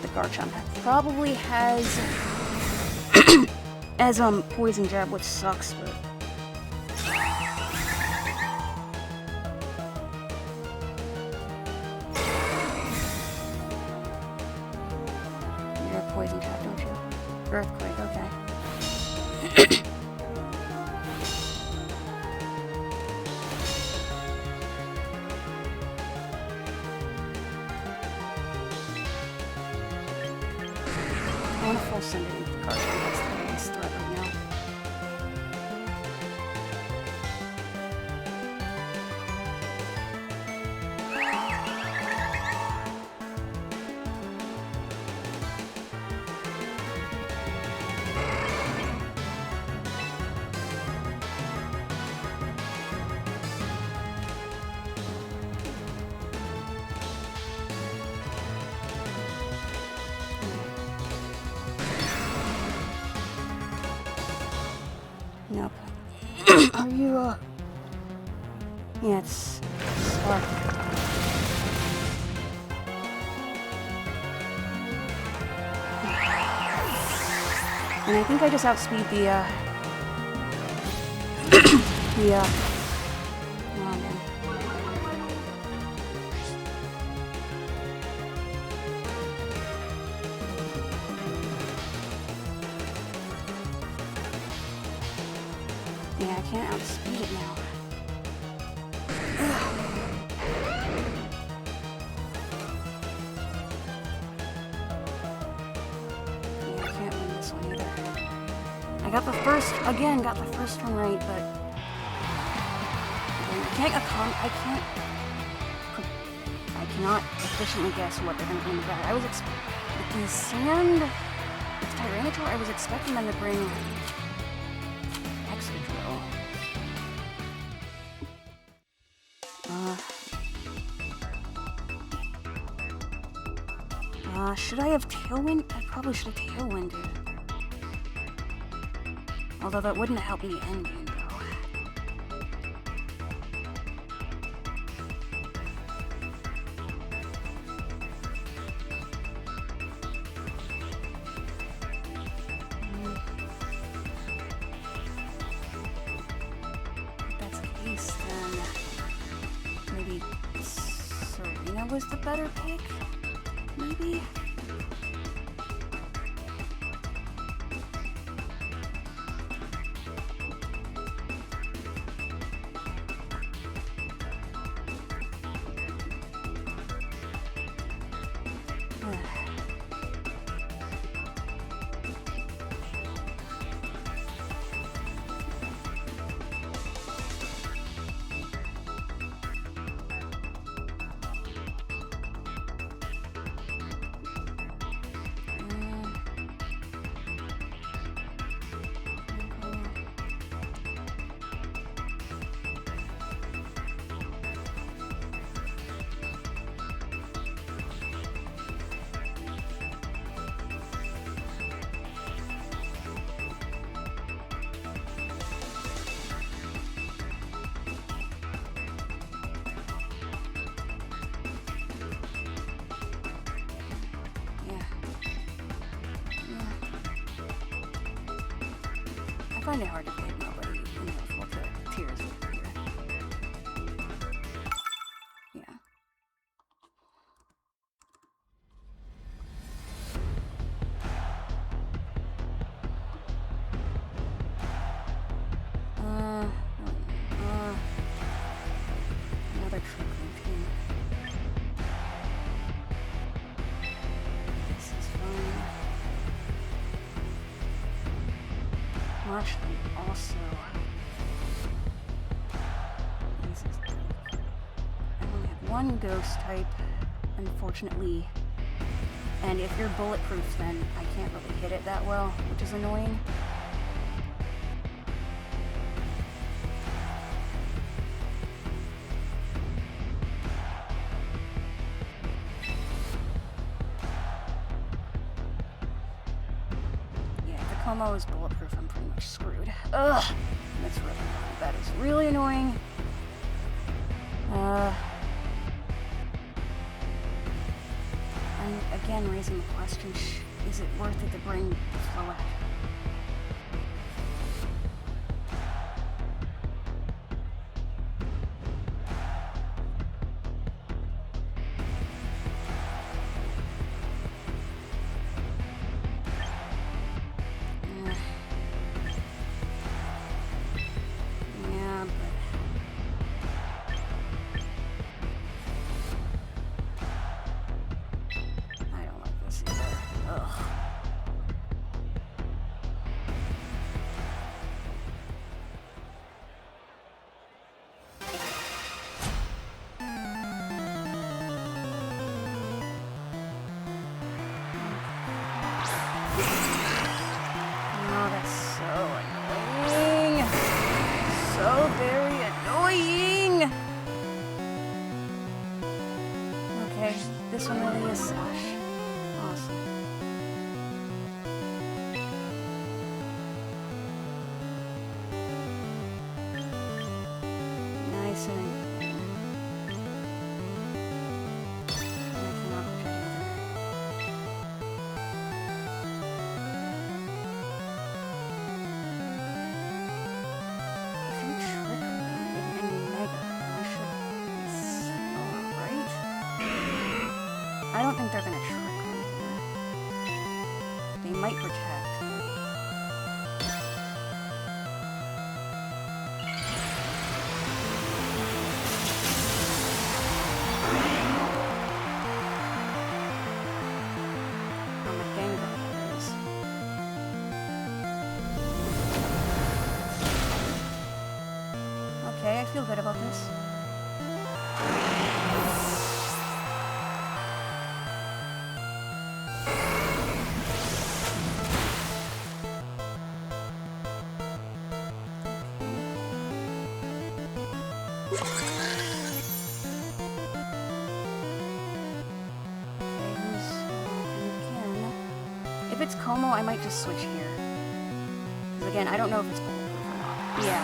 the Garchomp probably has as poison jab, which sucks, but you have poison jab, don't you? Earthquake, okay. I want to full send it into the card. That's the biggest threat right now. Nope. Are you, yeah, it's and I think I just outspeed the, oh man. Yeah, I can't outspeed it now. Yeah, I can't win this one either. I got the first one right, but I cannot efficiently guess what they're gonna bring back. I was expecting Sand with Tyranitar. I was expecting them to bring should I have Tailwind? I probably should have Tailwinded. Although that wouldn't have helped me end game, though. If that's the case, then maybe Serena was the better pick? Maybe? I find it hard to believe nobody knows what the tiers are here. Yeah. Another trick routine. This is fun. Actually, also, I only have one ghost type, unfortunately, and if you're bulletproof, then I can't really hit it that well, which is annoying. Como is bulletproof, I'm pretty much screwed. Ugh! That's really annoying. That is really annoying. I'm again raising the question, is it worth it to bring the flow out? This one really is slash. Awesome. Nice and I cannot project either. If you trick them and mega, then I should be slower, right? I don't think they're gonna trick me here. They might protect. I'm a Gengar, that is. Okay, I feel good about this. If it's Como, I might just switch here. Because again, I don't know if it's bulletproof or not. Yeah.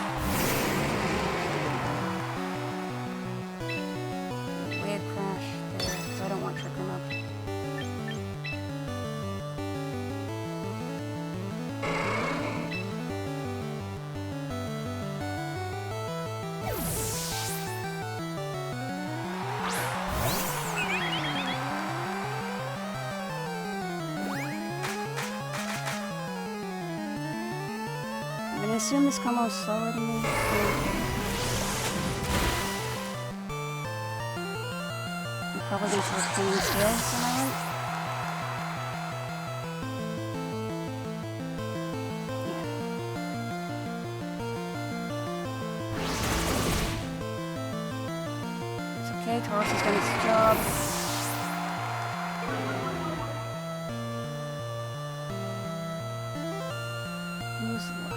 Wave crash there, because I don't want Trick 'em Up. I'm gonna assume this Como is slower than me. I'm probably going to retain skills, am I right? Yeah. It's okay, Taurus has done its job. Who's left?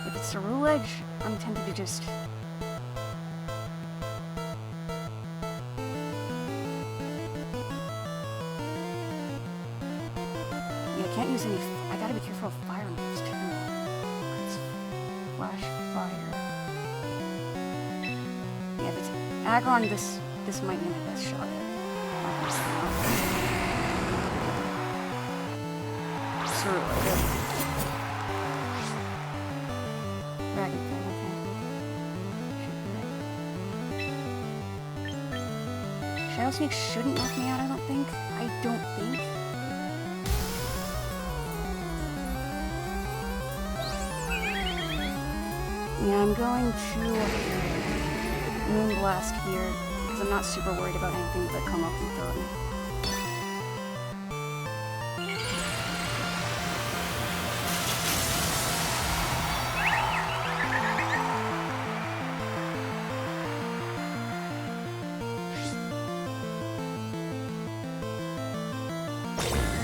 If it's a Rule Edge, I'm tempted to just... Yeah, I can't use any... I gotta be careful of fire moves, too. It's Flash Fire. Yeah, if it's Aggron, this might be my best shot at it. Screw it. Dragon Fan, okay. Shadow Sneak shouldn't knock me out, I don't think. Yeah, I'm going to Moonblast here, because I'm not super worried about anything that come up and throw at me.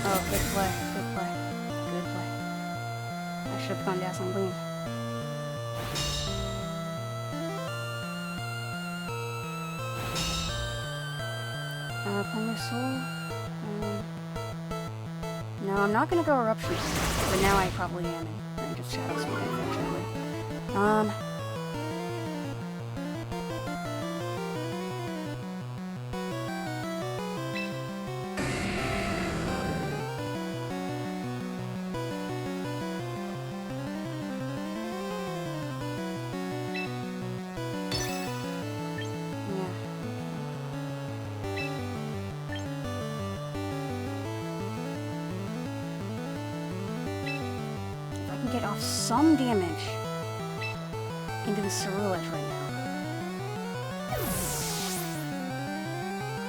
Oh, good play, good play, good play. I should have gone Dazzling Gleam. Playing your soul. No, I'm not gonna go Eruption, but now I probably am in range of Shadow Sweep, unfortunately. Get off some damage into the Cerulege right now.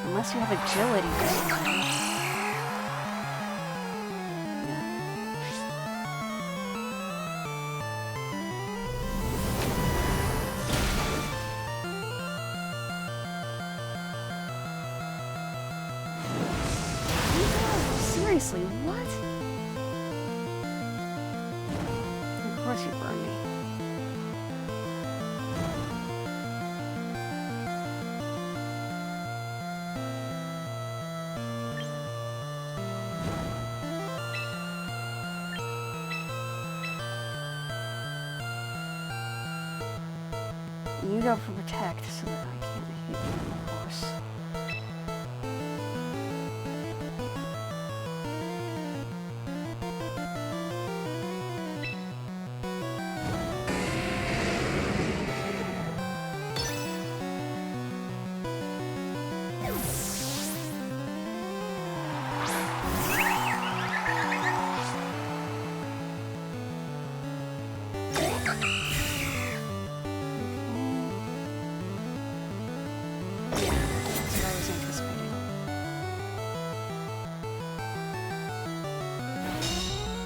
Unless you have agility or something. Yeah. Seriously, what? Of course you burn me. You go for Protect so that I can't hit you, of course.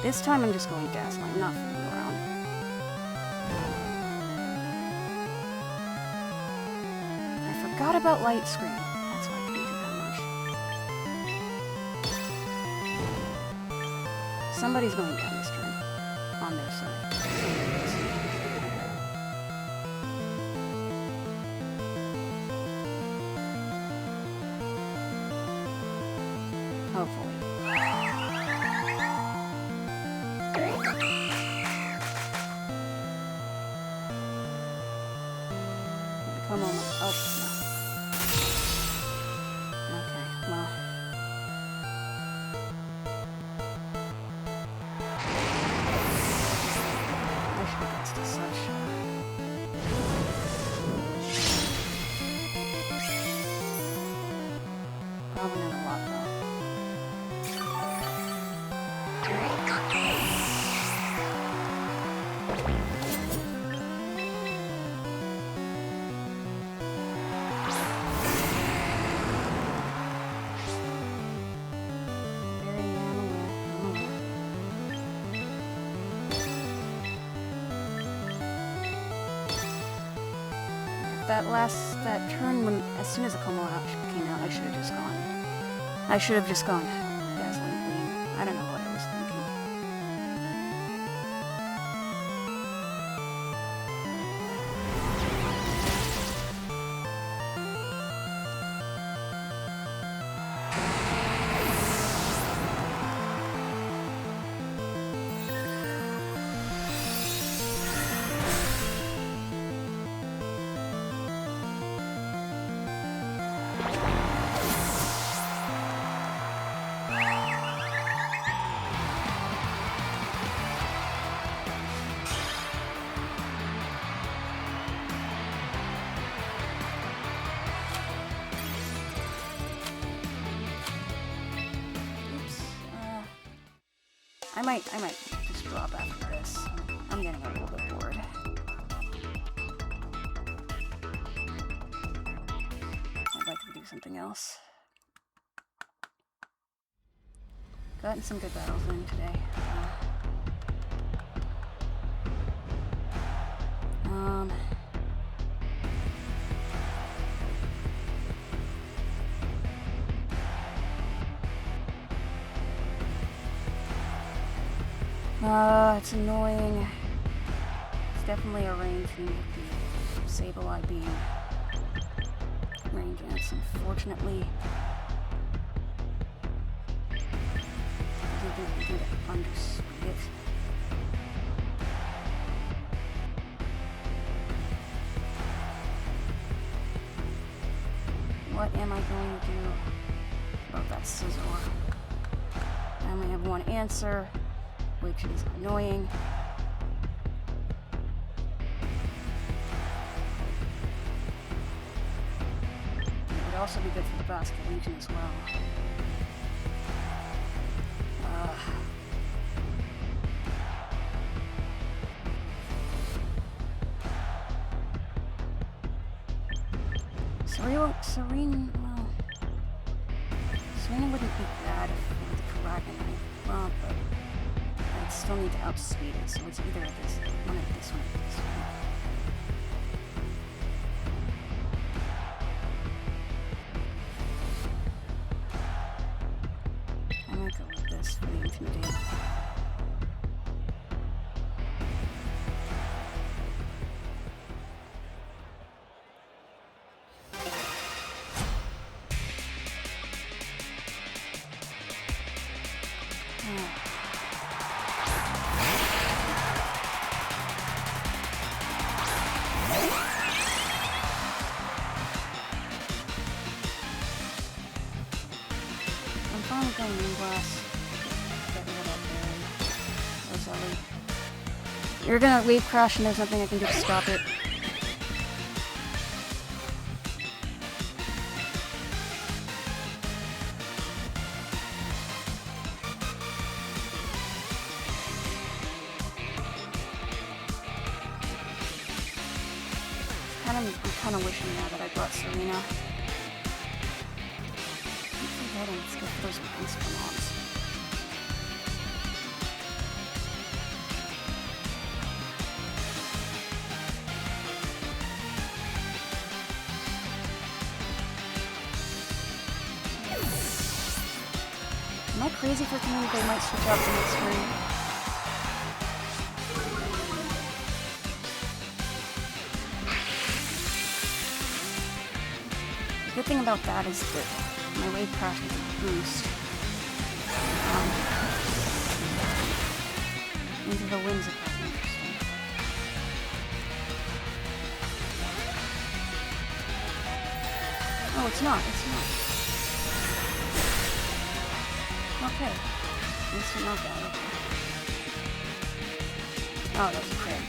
This time I'm just going Dazzling, I'm not fooling around. I forgot about Light Screen. That's why I couldn't do that much. Somebody's going down this turn. On their side. Hopefully. Come on. Oh, no. Okay, well. I should have guessed as such. Probably not a lot, though. That turn when, as soon as the Glimmora came out, I should have just gone. I should have just gone Dazzling Gleam. I don't know what I was thinking. I might just drop after this. I'm getting a little bit bored. I'd like to do something else. Gotten some good battles in today. It's annoying. It's definitely a rain team with the Sableye being rain dance, unfortunately. Doesn't nothing I can do to underspeed it. What am I going to do about that Scizor? I only have one answer, which is annoying. It would also be good for the Basket Legion as well. Serena wouldn't be bad for the Dragonite. Well, but I'd still need to outspeed it, so it's either this one or this one or this one. I might go with this for the Intimidate. I'm finally going Moonblast. Get rid of that berry. Or Zelly. You're gonna wave crash and there's nothing I can do to stop it. I'm kind of wishing now that I brought Serena. Keep forgetting it's good for those ice bombs. Am I crazy for thinking they might switch out the next turn? The good thing about that is that my wave crash is a boost into the winds if that's interesting. Oh, it's not. Okay. Instant knockout. Oh, that was a crit.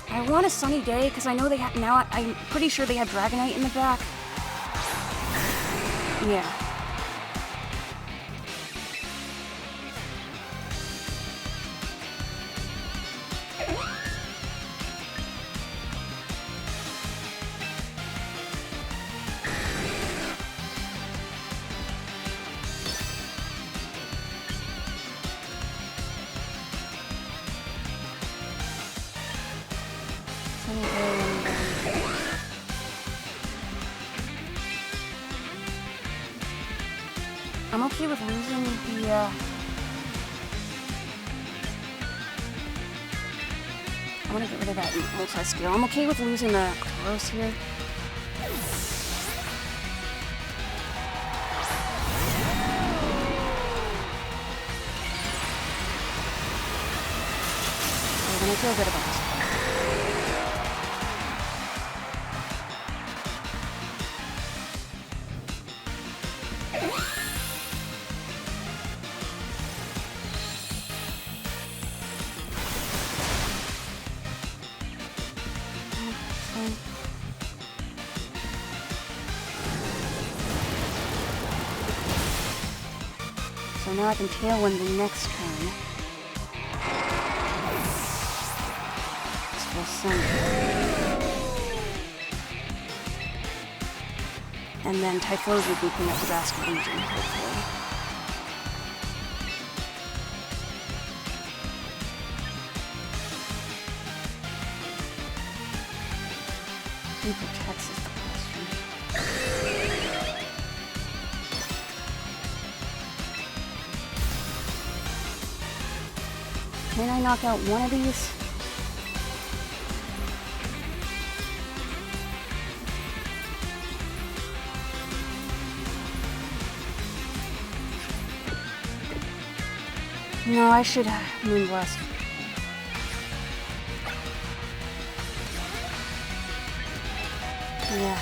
I want a sunny day because I know they have now. I'm pretty sure they have Dragonite in the back. Yeah. I'm okay with losing the, I want to get rid of that multi-skill. I'm okay with losing the Tauros here. And I feel good about this. So now I can Tailwind the next turn. Let's send it. And then Typhlosion will clean up the Basket Legion, hopefully. Who protects is the question. Can I knock out one of these? No, I should Moonblast. Yeah.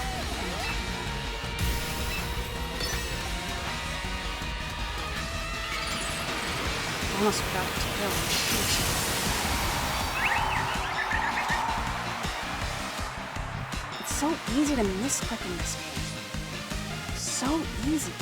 I almost forgot to kill. It's so easy to misclick in this game. So easy.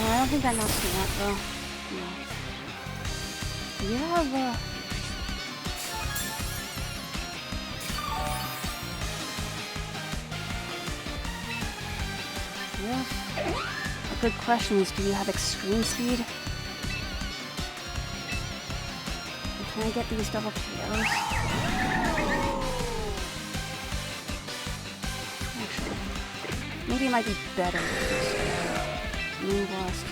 I don't think that knocks me out, though. No. You have, yeah. A good question is, do you have extreme speed? And can I get these double KOs? Actually, maybe it might be better with this. Moonblast.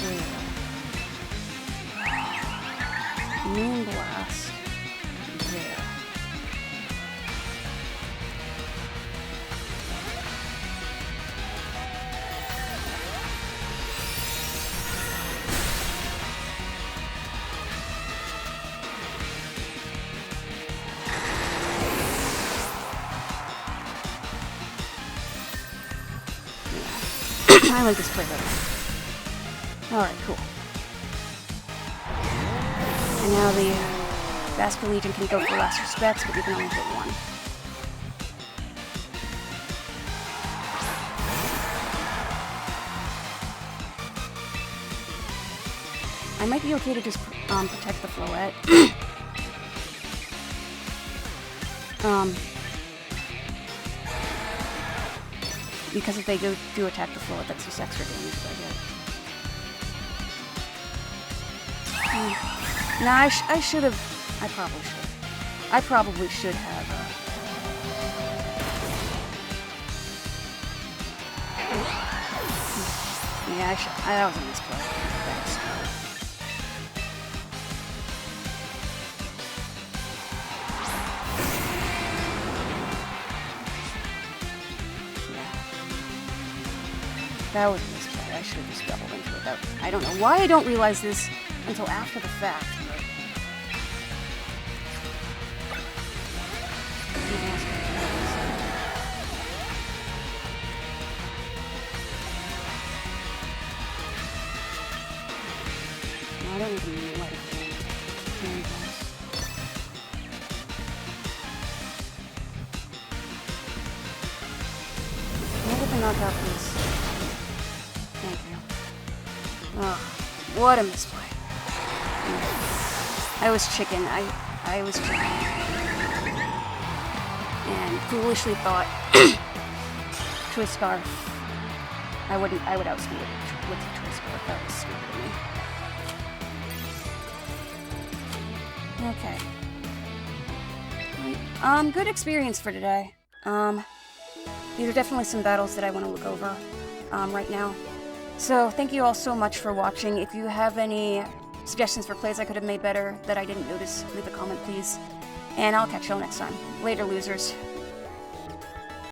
There. Moonblast. There. I like this play better. Alright, cool. And now the Vascular Legion can go for last respects, but you can only hit one. I might be okay to just protect the Floette. Because if they do attack the Floette, that's just extra damage that I get. Nah, I should have. I probably should. I probably should have. Yeah, that was a misplay. Thanks. That was a misplay. I should have just doubled into it. I don't know why I don't realize this until after the fact. No, I don't even let it go. I'm gonna knock out this. Thank you. Oh, what a misplay. I was chicken. I was chicken. And foolishly thought Choice Scarf. I would outspeed it with the Choice Scarf. That was stupid of me. Okay. Good experience for today. These are definitely some battles that I want to look over right now. So thank you all so much for watching. If you have any suggestions for plays I could have made better that I didn't notice, leave a comment please. And I'll catch you all next time. Later, losers.